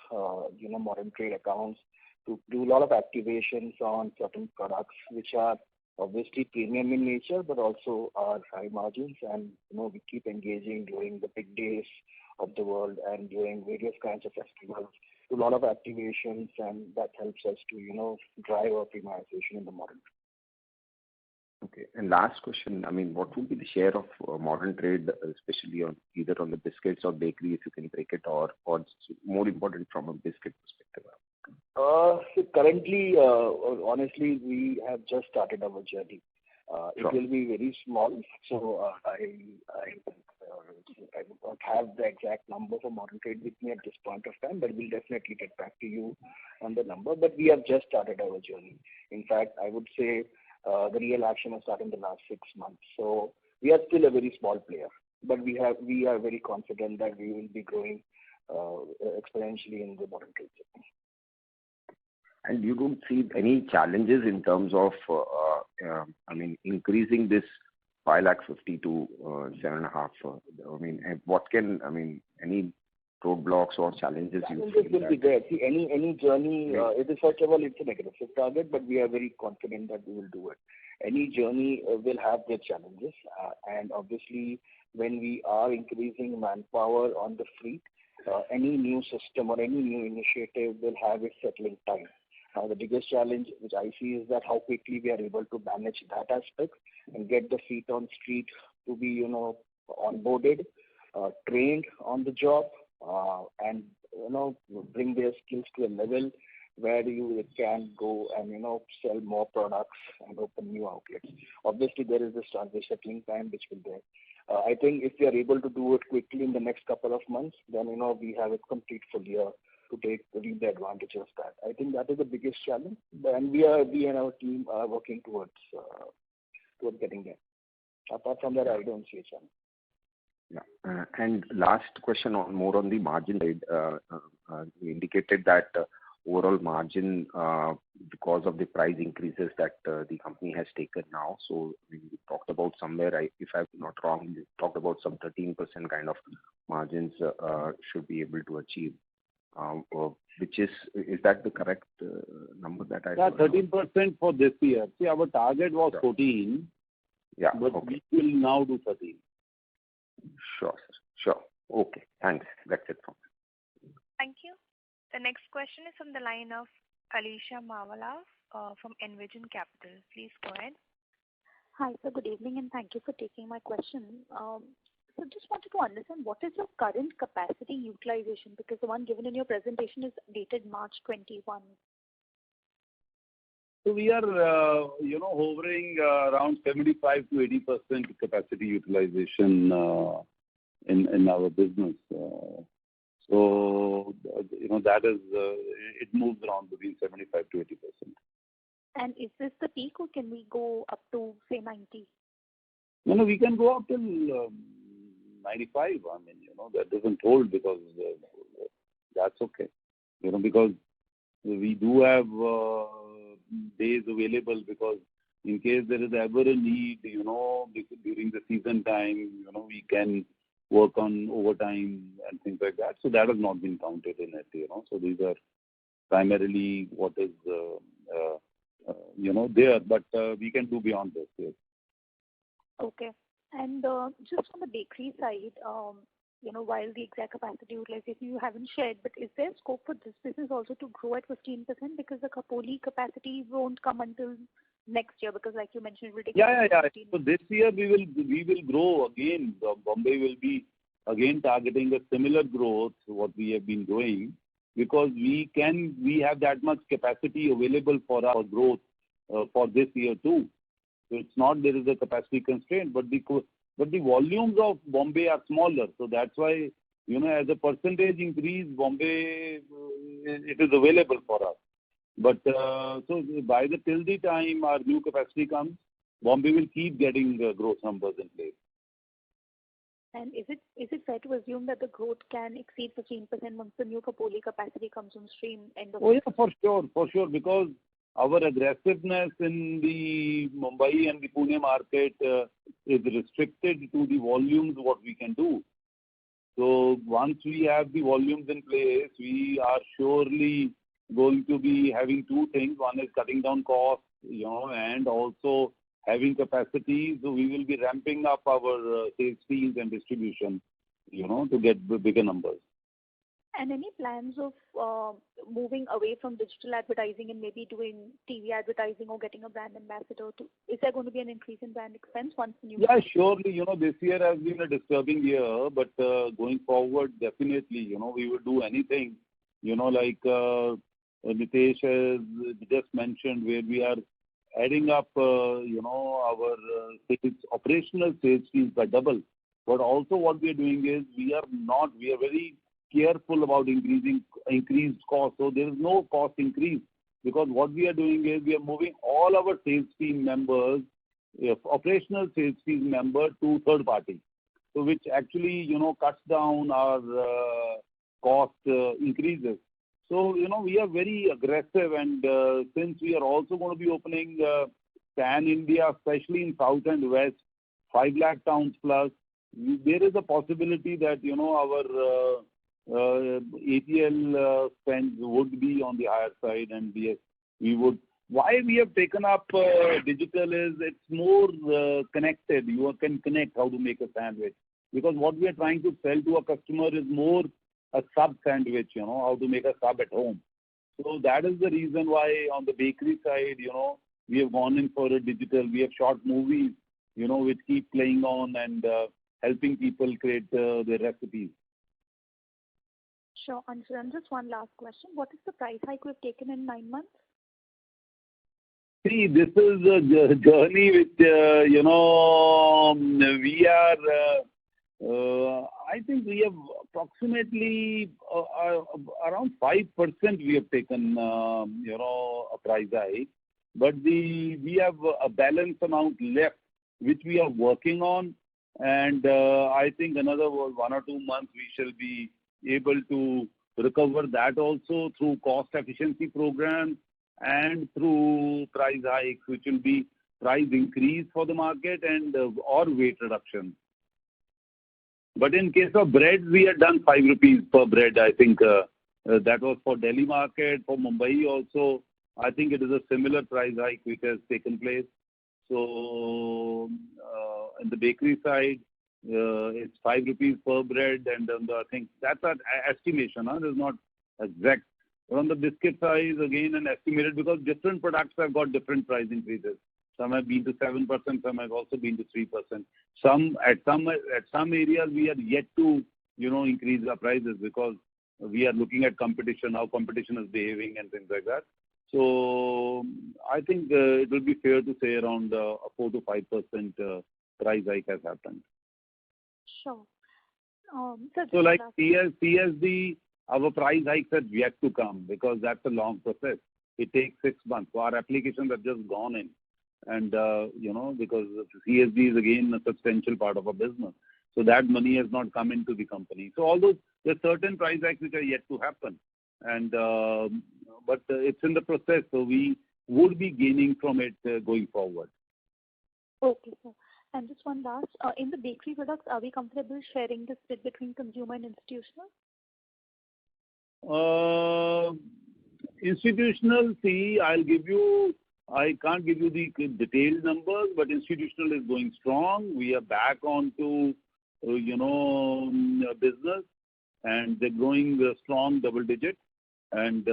modern trade accounts to do a lot of activations on certain products which are obviously premium in nature, but also our high margins. And we keep engaging during the big days of the world and during various kinds of festivals, a lot of activations, and that helps us to drive our premiumization in the modern. Okay. And last question, I mean, what would be the share of modern trade, especially on either on the biscuits or bakery, if you can break it, or it's more important from a biscuit perspective? So currently, honestly, we have just started our journey. It will be very small, so I would not have the exact number for modern trade with me at this point of time, but we'll definitely get back to you on the number. But we have just started our journey. In fact, I would say the real action has started in the last 6 months. So we are still a very small player, but we are very confident that we will be growing exponentially in the modern trade segment. And you don't see any challenges in terms of, increasing this 550,000 to 7.5. Any roadblocks or challenges you see? Will be there. See, any journey, it is first of all, it's an aggressive target, but we are very confident that we will do it. Any journey will have their challenges, and obviously, when we are increasing manpower on the fleet, any new system or any new initiative will have its settling time. Now, the biggest challenge which I see is that how quickly we are able to manage that aspect and get the feet on street to be, onboarded, trained on the job, and bring their skills to a level where you can go and sell more products and open new outlets. Obviously, there is this settling time which will there. I think if we are able to do it quickly in the next couple of months, then we have a complete full year to reap the advantage of that. I think that is the biggest challenge, and we and our team are working towards getting there. Apart from that, I don't see a challenge. Yeah. And last question more on the margin side. You indicated that overall margin, because of the price increases that the company has taken now. So we talked about somewhere, if I'm not wrong, you talked about some 13% kind of margins should be able to achieve. Which is that the correct number that I? Yeah, 13% for this year. See, our target was 14. Yeah. But we will now do 13. Sure. Okay. Thanks. That's it from me. Thank you. The next question is from the line of Alisha Mawala from Envision Capital. Please go ahead. Hi, sir. Good evening, and thank you for taking my question. So just wanted to understand what is your current capacity utilization, because the one given in your presentation is dated March 21. So we are, hovering around 75 to 80% capacity utilization in our business. That is, it moves around between 75 to 80%. And is this the peak, or can we go up to, say, 90? No, we can go up till 95. That doesn't hold because that's okay. Because we do have days available, because in case there is ever a need, during the season time, we can work on overtime and things like that. So that has not been counted in it, So these are primarily what is, there, but we can do beyond this, yes. Okay. And just on the bakery side, while the exact capacity utilization you haven't shared, but is there scope for this business also to grow at 15%, because the Khopoli capacity won't come until next year, because like you mentioned, it will take. Yeah. So this year we will grow again. Bombay will be again targeting a similar growth what we have been doing, because we have that much capacity available for our growth for this year too. So it's not there is a capacity constraint, but the volumes of Bombay are smaller. So that's why, as a percentage increase, Bombay, it is available for us. But so till the time our new capacity comes, Bombay will keep getting growth numbers in place. And is it fair to assume that the growth can exceed 15% once the new Khopoli capacity comes on stream end of? Oh yeah, for sure, because our aggressiveness in the Mumbai and the Pune market is restricted to the volumes what we can do. So once we have the volumes in place, we are surely going to be having two things. One is cutting down costs, and also having capacity. So we will be ramping up our sales teams and distribution, to get bigger numbers. And any plans of moving away from digital advertising and maybe doing TV advertising or getting a brand ambassador? Is there going to be an increase in brand expense once the new? Yeah, surely. This year has been a disturbing year, but going forward, definitely, we will do anything, like Nitesh has just mentioned, where we are adding up, our operational sales teams by double. But also what we are doing is we are very careful about increased cost. So there is no cost increase, because what we are doing is we are moving all our sales team members, operational sales team member, to third party. So which actually, cuts down our cost increases. So, we are very aggressive, and since we are also going to be opening Pan India, especially in South and West, 5 lakh towns plus, there is a possibility that, our ATL spends would be on the higher side, and we would. Why we have taken up digital is it's more connected. You can connect how to make a sandwich, because what we are trying to sell to a customer is more a sub sandwich, how to make a sub at home. So that is the reason why on the bakery side, we have gone in for a digital. We have short movies, which keep playing on and helping people create their recipes. Sure. And just one last question. What is the price hike we've taken in 9 months? See, this is a journey which, we are, I think we have approximately around 5% we have taken, a price hike. But we have a balance amount left, which we are working on. And I think another 1 or 2 months we shall be able to recover that also through cost efficiency programs and through price hikes, which will be price increase for the market and or weight reduction. But in case of bread, we had done 5 rupees per bread. I think that was for Delhi market, for Mumbai also. I think it is a similar price hike which has taken place. So in the bakery side, it's 5 rupees per bread, and I think that's an estimation. It's not exact. But on the biscuit side, again, an estimated, because different products have got different price increases. Some have been to 7%, some have also been to 3%. At some areas we are yet to, increase our prices, because we are looking at competition, how competition is behaving and things like that. So I think it will be fair to say around a 4 to 5% price hike has happened. Sure. So like CSD, our price hikes have yet to come, because that's a long process. It takes 6 months. So our applications have just gone in. And, because CSD is again a substantial part of our business. So that money has not come into the company. So although there are certain price hikes which are yet to happen. And but it's in the process. So we would be gaining from it going forward. Okay, sir. And just one last. In the bakery products, are we comfortable sharing the split between consumer and institutional? Institutional, see, I can't give you the detailed numbers, but institutional is going strong. We are back onto, business, and they're growing strong double digit. And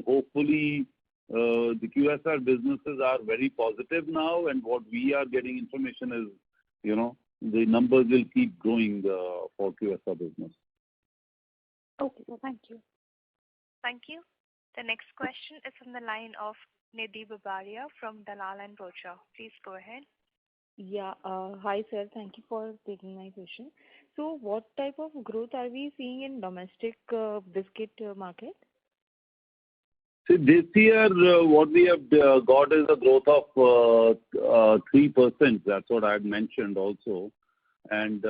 hopefully the QSR businesses are very positive now. And what we are getting information is, the numbers will keep growing for QSR business. Okay, so thank you. Thank you. The next question is from the line of Nidhi Babaria from Dalal & Broacha. Please go ahead. Yeah. Hi, sir. Thank you for taking my question. So what type of growth are we seeing in domestic biscuit market? So this year, what we have got is a growth of 3%. That's what I had mentioned also. And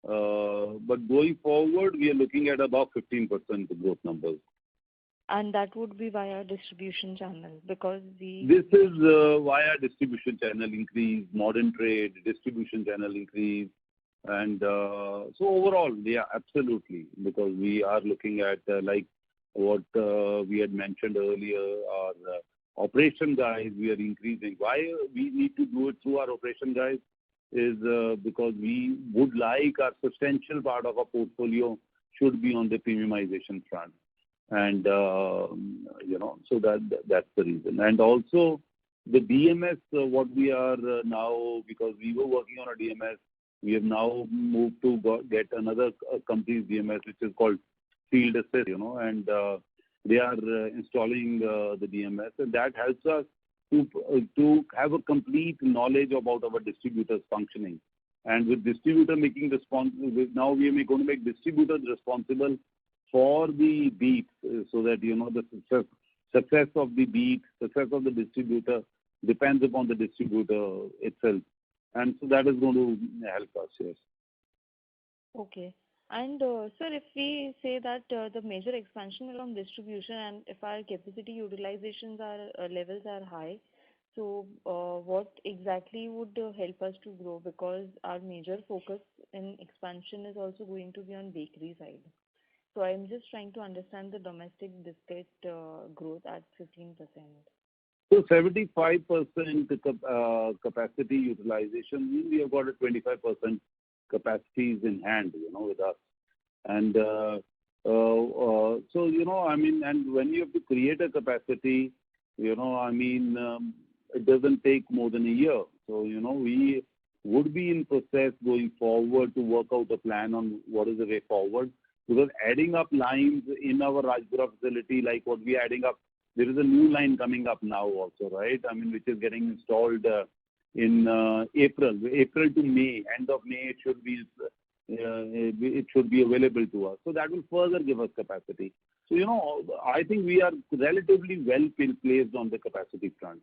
but going forward, we are looking at about 15% growth numbers. And that would be via distribution channel, because This is via distribution channel increase, modern trade, distribution channel increase. And so overall, yeah, absolutely. Because we are looking at like what we had mentioned earlier, our operation guys, we are increasing. Why we need to do it through our operation guys is because we would like our substantial part of our portfolio should be on the premiumization front. And, so that's the reason. And also the DMS, what we are now, because we were working on a DMS, we have now moved to get another company's DMS, which is called Field Assist, and they are installing the DMS, and that helps us to have a complete knowledge about our distributors functioning. And with distributor making now we are going to make distributors responsible for the beat, so that the success of the beat, success of the distributor depends upon the distributor itself, and so that is going to help us. Yes. Okay. And sir, if we say that the major expansion along distribution, and if our capacity utilizations levels are high, so what exactly would help us to grow? Because our major focus in expansion is also going to be on bakery side. So I'm just trying to understand the domestic biscuit growth at 15%. So 75% capacity utilization means we have got a 25% capacities in hand, with us. And so, and when you have to create a capacity, it doesn't take more than a year. So, we would be in process going forward to work out a plan on what is the way forward. Because adding up lines in our Rajpura facility, like what we are adding up, there is a new line coming up now also, right? Which is getting installed in April to May, end of May. It should be available to us. So that will further give us capacity. So I think we are relatively well placed on the capacity front.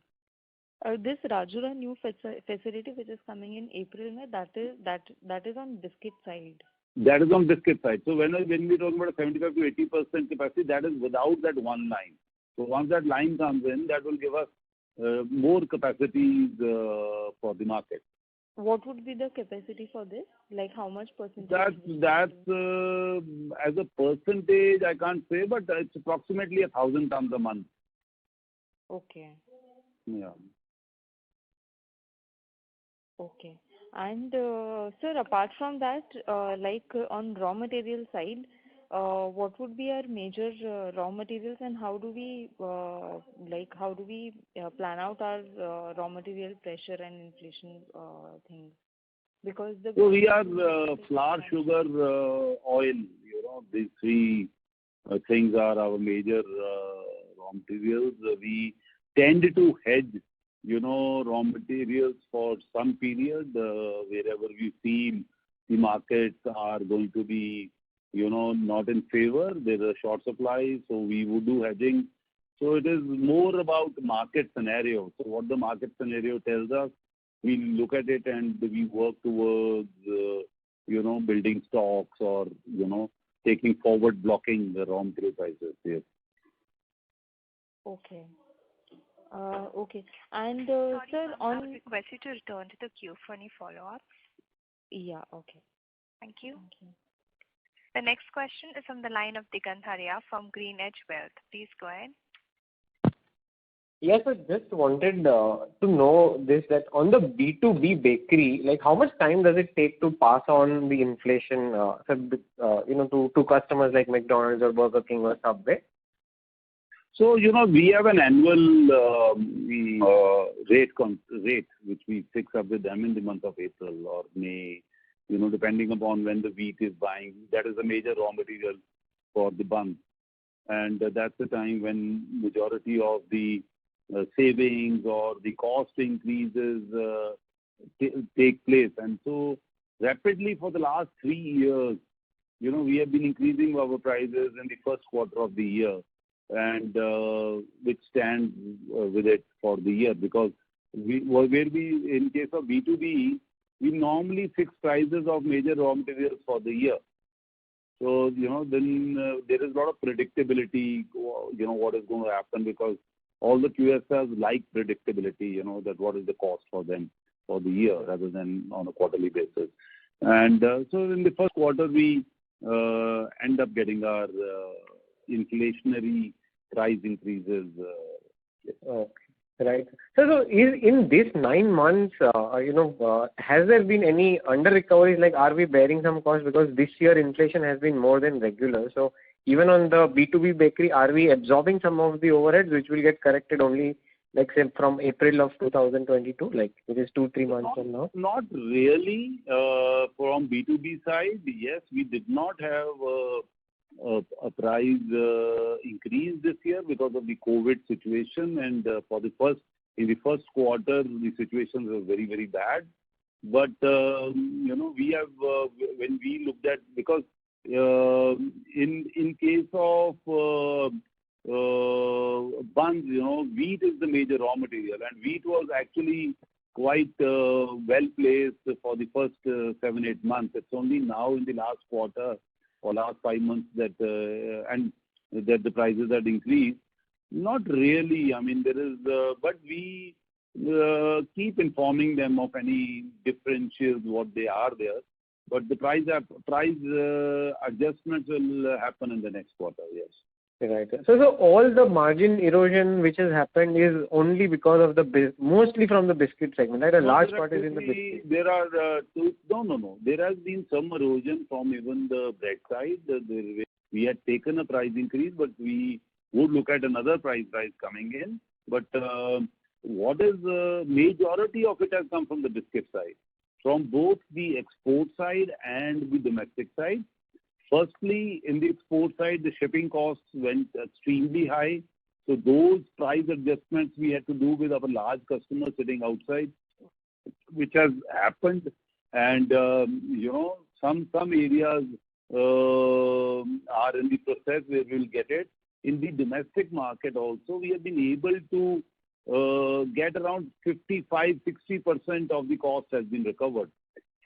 This Rajpura new facility which is coming in April, that is on biscuit side. That is on biscuit side. So when we talk about a 75 to 80% capacity, that is without that one line. So once that line comes in, that will give us more capacities for the market. What would be the capacity for this? Like how much percentage? That's as a percentage, I can't say, but it's approximately 1,000 tons a month. Okay. Yeah. Okay. And sir, apart from that, on raw material side, what would be our major raw materials, and how do we plan out our raw material pressure and inflation things? Because so we are flour, sugar, oil. These three things are our major raw materials. We tend to hedge raw materials for some period, wherever we feel the markets are going to be, not in favor. There's a short supply, so we would do hedging. So it is more about market scenario. So what the market scenario tells us, we look at it and we work towards, building stocks or, taking forward blocking the raw material prices. Yes. Okay. Okay. And sir, I would request you to return to the queue for any follow-ups. Yeah. Okay. Thank you. Thank you. The next question is from the line of Digant Haria from GreenEdge Wealth. Please go ahead. Yes, I just wanted to know this, that on the B2B bakery, like how much time does it take to pass on the inflation, to customers like McDonald's or Burger King or Subway? So, we have an annual rate which we fix up with them in the month of April or May, depending upon when the wheat is buying. That is a major raw material for the bun. And that's the time when majority of the savings or the cost increases take place. And so rapidly for the last 3 years, we have been increasing our prices in the first quarter of the year, and which stands with it for the year, because in case of B2B, we normally fix prices of major raw materials for the year. So, then there is a lot of predictability, what is going to happen, because all the QSRs like predictability, that what is the cost for them for the year rather than on a quarterly basis. And so in the first quarter, we end up getting our inflationary price increases. Right. So in this 9 months, has there been any under recoveries? Like, are we bearing some costs because this year inflation has been more than regular? So even on the B2B bakery, are we absorbing some of the overheads which will get corrected only, like say from April of 2022, like it is 2-3 months from now? Not really. From B2B side, yes, we did not have a price increase this year because of the COVID situation, and in the first quarter the situations were very, very bad. But we have when we looked at, because in case of buns, wheat is the major raw material, and wheat was actually quite well placed for the first 7-8 months. It's only now in the last quarter or last 5 months that the prices had increased. Not really. I mean, there is, but we keep informing them of any differentials, what they are there. But the price adjustments will happen in the next quarter. Yes. Right. So all the margin erosion which has happened is only because of mostly from the biscuit segment, right? A large part is in the biscuit. There are no. There has been some erosion from even the bread side. We had taken a price increase, but we would look at another price rise coming in. But what is the majority of it has come from the biscuit side, from both the export side and the domestic side. Firstly, in the export side, the shipping costs went extremely high. So those price adjustments we had to do with our large customers sitting outside, which has happened. And, some areas are in the process where we'll get it. In the domestic market also, we have been able to get around 55-60% of the cost has been recovered.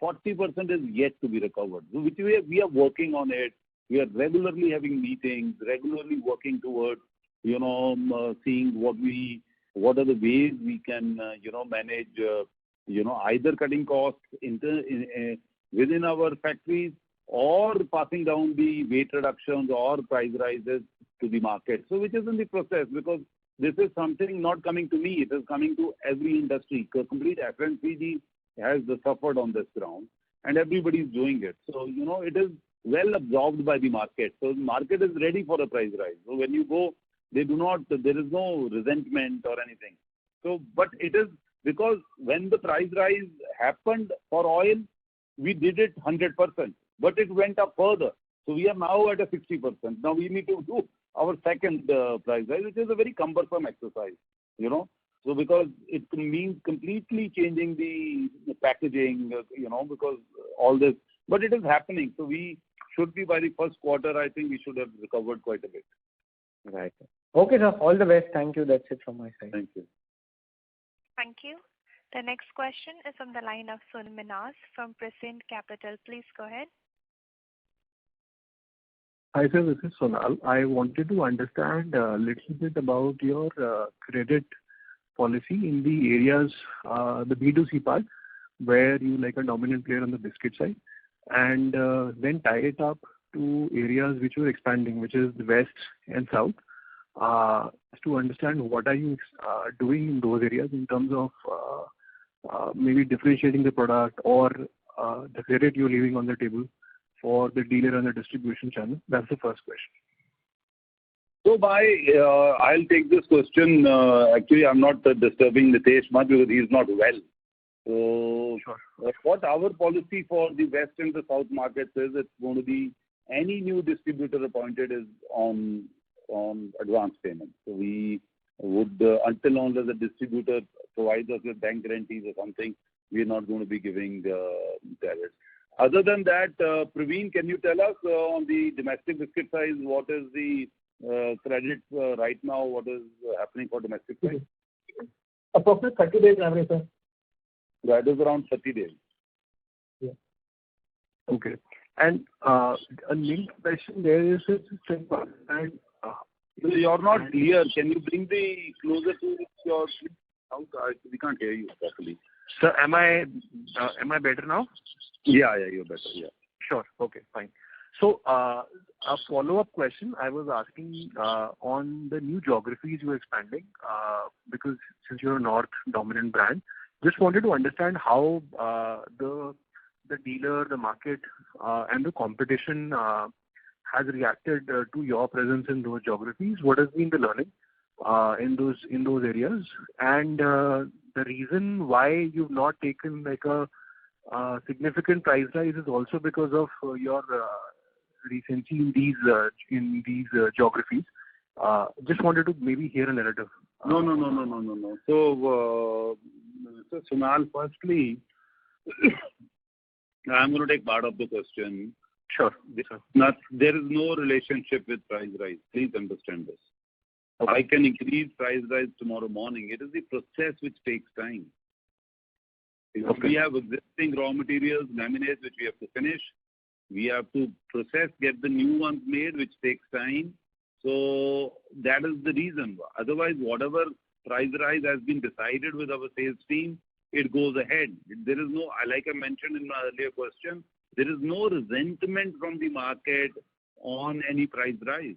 40% is yet to be recovered, which we are working on it. We are regularly having meetings, regularly working towards, seeing what are the ways we can, manage, either cutting costs within our factories or passing down the weight reductions or price rises to the market. So which is in the process, because this is something not coming to me, it is coming to every industry. Complete FMCG has suffered on this ground, and everybody is doing it. So, it is well absorbed by the market. So the market is ready for a price rise. So when you go, there is no resentment or anything. So, but it is because when the price rise happened for oil, we did it 100%, but it went up further. So we are now at a 60%. Now we need to do our second price rise, which is a very cumbersome exercise, So because it means completely changing the packaging, because all this, but it is happening. So we should be, by the first quarter, I think we should have recovered quite a bit. Right. Okay, sir. All the best. Thank you. That's it from my side. Thank you. Thank you. The next question is on the line of Sun Minas from Prescient Capital. Please go ahead. Hi, sir. This is Sonal. I wanted to understand a little bit about your credit policy in the areas, the B2C part, where you like a dominant player on the biscuit side, and then tie it up to areas which were expanding, which is the west and south, to understand what are you doing in those areas in terms of maybe differentiating the product or the credit you're leaving on the table for the dealer and the distribution channel. That's the first question. So I'll take this question. Actually, I'm not disturbing Nitesh much because he's not well. So sure. What our policy for the west and the south markets is, it's going to be any new distributor appointed is on advance payment. So we would, until unless the distributor provides us with bank guarantees or something, we're not going to be giving credit. Other than that, Praveen, can you tell us on the domestic biscuit side, what is the credit right now? What is happening for domestic side? Approximately 30 days average, sir. That is around 30 days. Yeah. Okay. And a linked question there is, and you're not clear. Can you bring the closer to your house? We can't hear you properly. Sir, am I better now? Yeah, you're better. Yeah. Sure. Okay, fine. So a follow-up question. I was asking on the new geographies you're expanding, because since you're a North dominant brand, just wanted to understand how the dealer, the market, and the competition has reacted to your presence in those geographies. What has been the learning in those areas, and the reason why you've not taken like a significant price rise is also because of your recency in these geographies. Just wanted to maybe hear a narrative. No. So, Mr. Sunal, firstly, I'm going to take part of the question. Sure. There is no relationship with price rise. Please understand this. Okay. I can increase price rise tomorrow morning. It is the process which takes time. Okay. We have existing raw materials, laminates, which we have to finish. We have to process, get the new ones made, which takes time. So that is the reason. Otherwise, whatever price rise has been decided with our sales team, it goes ahead. There is no, like I mentioned in my earlier question, there is no resentment from the market on any price rise.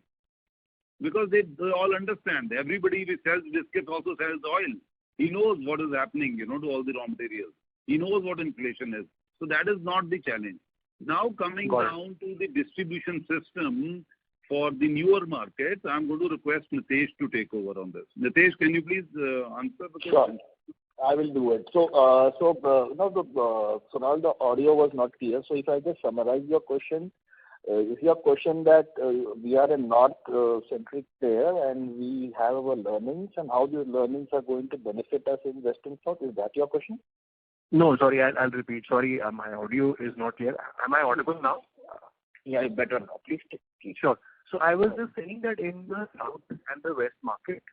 Because they all understand. Everybody who sells biscuits also sells oil. He knows what is happening, to all the raw materials. He knows what inflation is. So that is not the challenge. Now coming down to the distribution system for the newer markets, I'm going to request Nitesh to take over on this. Nitesh, can you please answer the question? Sure. I will do it. Sonal, the audio was not clear. So if I just summarize your question, is your question that we are a North-centric player and we have our learnings and how these learnings are going to benefit us in West and South? Is that your question? No, sorry, I'll repeat. Sorry, my audio is not clear. Am I audible now? Yeah, better now. Please. Sure. So I was just saying that in the South and the West market,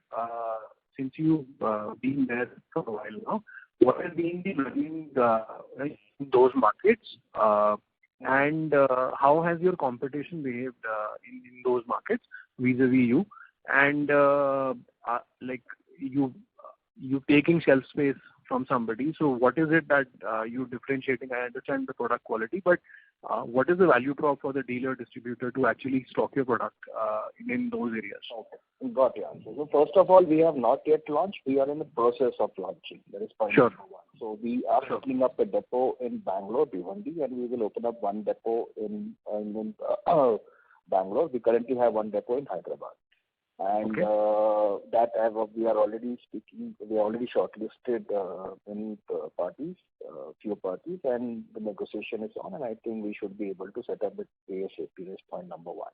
since you've been there for a while now, what has been the learning in those markets, and how has your competition behaved in those markets vis-a-vis you? And like you taking shelf space from somebody. So what is it that you differentiating? I understand the product quality, but what is the value prop for the dealer distributor to actually stock your product in those areas? Okay, got your answer. So first of all, we have not yet launched. We are in the process of launching. That is point number one. So we are opening up a depot in Bangalore, Bhiwandi, and we will open up one depot in Bangalore. We currently have one depot in Hyderabad. And that we are already speaking, we are already shortlisted many parties, few parties, and the negotiation is on, and I think we should be able to set up it ASAP. That's point number one.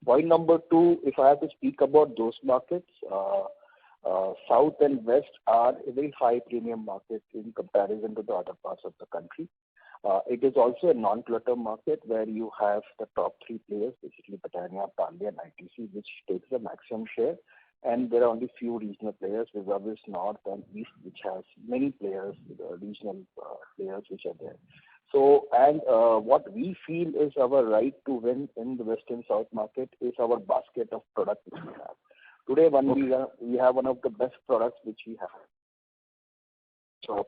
Point number two, if I have to speak about those markets, South and West are a very high premium market in comparison to the other parts of the country. It is also a non-clutter market where you have the top three players, basically Britannia, Parle, and ITC, which takes the maximum share. And there are only few regional players, vis-a-vis North and East, which has many players, regional players which are there. So, and what we feel is our right to win in the West and South market is our basket of products which we have. Today, we have one of the best products which we have. So,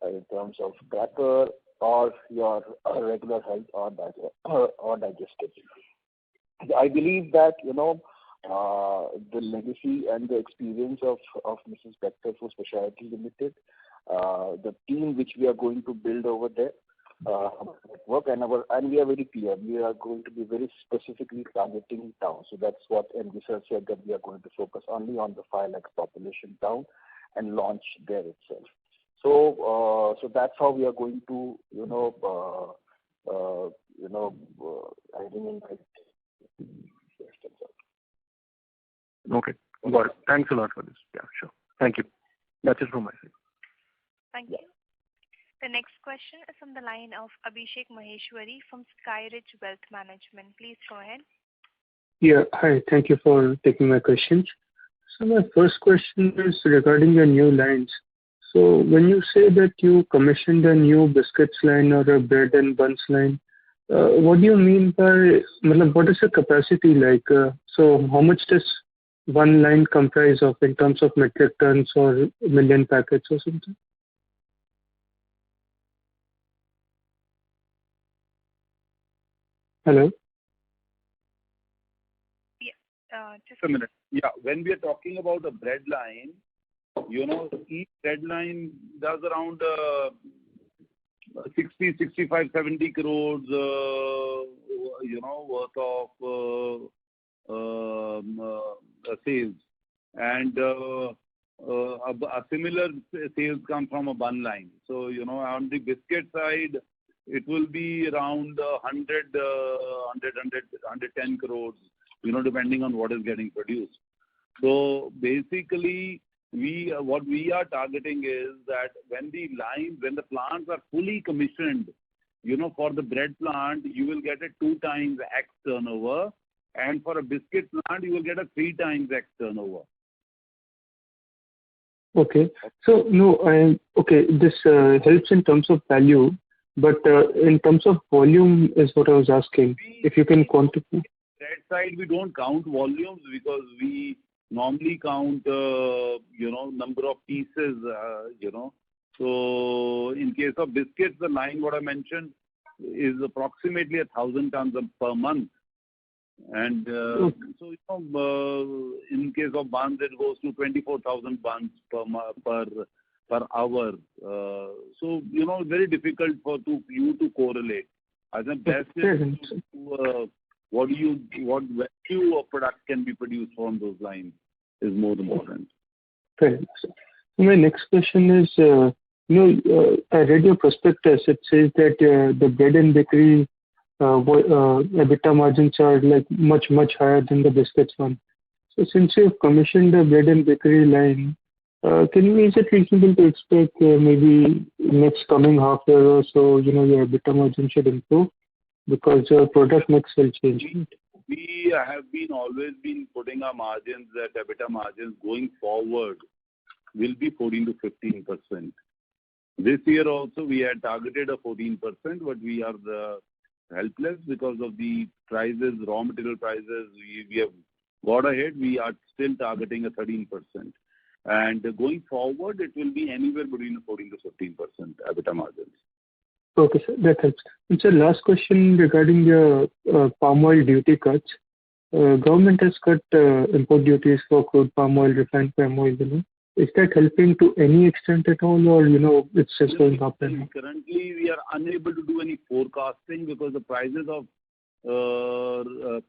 in terms of cracker or your regular health or digestive. I believe that, the legacy and the experience of Mrs. Bectors for Specialities Ltd, the team which we are going to build over there, work and we are very clear. We are going to be very specifically targeting town. So that's what MD sir said, that we are going to focus only on the 5 lakh population town and launch there itself. So that's how we are going to, Okay, got it. Thanks a lot for this. Yeah, sure. Thank you. That's it from my side. Thank you. The next question is from the line of Abhishek Maheshwari from Skyridge Wealth Management. Please go ahead. Yeah, hi. Thank you for taking my questions. So my first question is regarding your new lines. So when you say that you commissioned a new biscuits line or a bread and buns line, what do you mean by, what is the capacity like? So how much does one line comprise of in terms of metric tons or million packets or something? Hello? Just a minute. Yeah, when we are talking about a bread line, each bread line does around 60, 65, 70 crores, worth of sales. And a similar sales come from a bun line. So, on the biscuit side, it will be around 110 crores, depending on what is getting produced. So basically, what we are targeting is that when the plants are fully commissioned, for the bread plant, you will get a 2 times X turnover, and for a biscuit plant, you will get a 3 times X turnover. Okay. So, this helps in terms of value, but in terms of volume is what I was asking. If you can quantify. Bread side, we don't count volumes because we normally count, number of pieces, So in case of biscuits, the line what I mentioned is approximately 1,000 tons per month. And in case of buns, it goes to 24,000 buns per hour. So, very difficult for you to correlate. I think best is what value of product can be produced from those lines is more important. Fair enough, sir. My next question is, I read your prospectus. It says that the bread and bakery EBITDA margins are like much higher than the biscuits one. So since you've commissioned the bread and bakery line, is it reasonable to expect maybe next coming half year or so, your EBITDA margin should improve because your product mix will change? We have always been putting our margins, that EBITDA margins going forward will be 14 to 15%. This year also we had targeted a 14%, but we are helpless because of the prices, raw material prices. We have got ahead. We are still targeting a 13%. And going forward, it will be anywhere between 14 to 15% EBITDA margins. Okay, sir. That helps. And sir, last question regarding the palm oil duty cuts. Government has cut import duties for crude palm oil, refined palm oil. Is that helping to any extent at all, or it's just going up and up? Currently, we are unable to do any forecasting because the prices of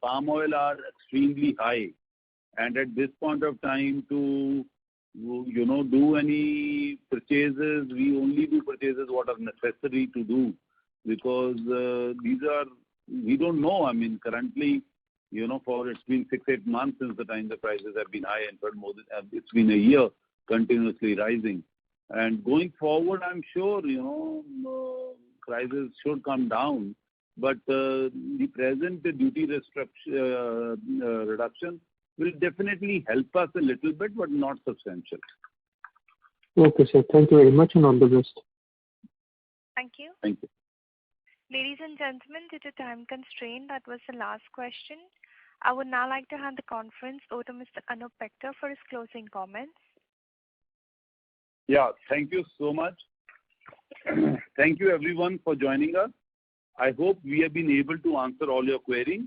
palm oil are extremely high, and at this point of time to do any purchases, we only do purchases what are necessary to do, because we don't know. I mean, currently, it's been 6-8 months since the time the prices have been high, and for more than it's been a year continuously rising. And going forward, I'm sure prices should come down, but the present duty reduction will definitely help us a little bit, but not substantial. Okay, sir. Thank you very much, and all the best. Thank you. Thank you. Ladies and gentlemen, due to time constraint, that was the last question. I would now like to hand the conference over to Mr. Anup Bector for his closing comments. Yeah, thank you so much. Thank you everyone for joining us. I hope we have been able to answer all your queries.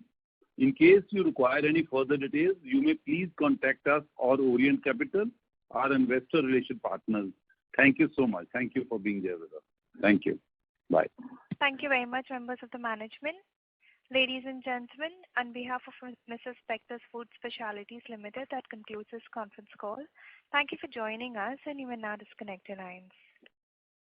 In case you require any further details, you may please contact us or Orient Capital, our investor relation partners. Thank you so much. Thank you for being there with us. Thank you. Bye. Thank you very much, members of the management. Ladies and gentlemen, on behalf of Mrs. Bectors Food Specialities Ltd, that concludes this conference call. Thank you for joining us, and you may now disconnect your lines.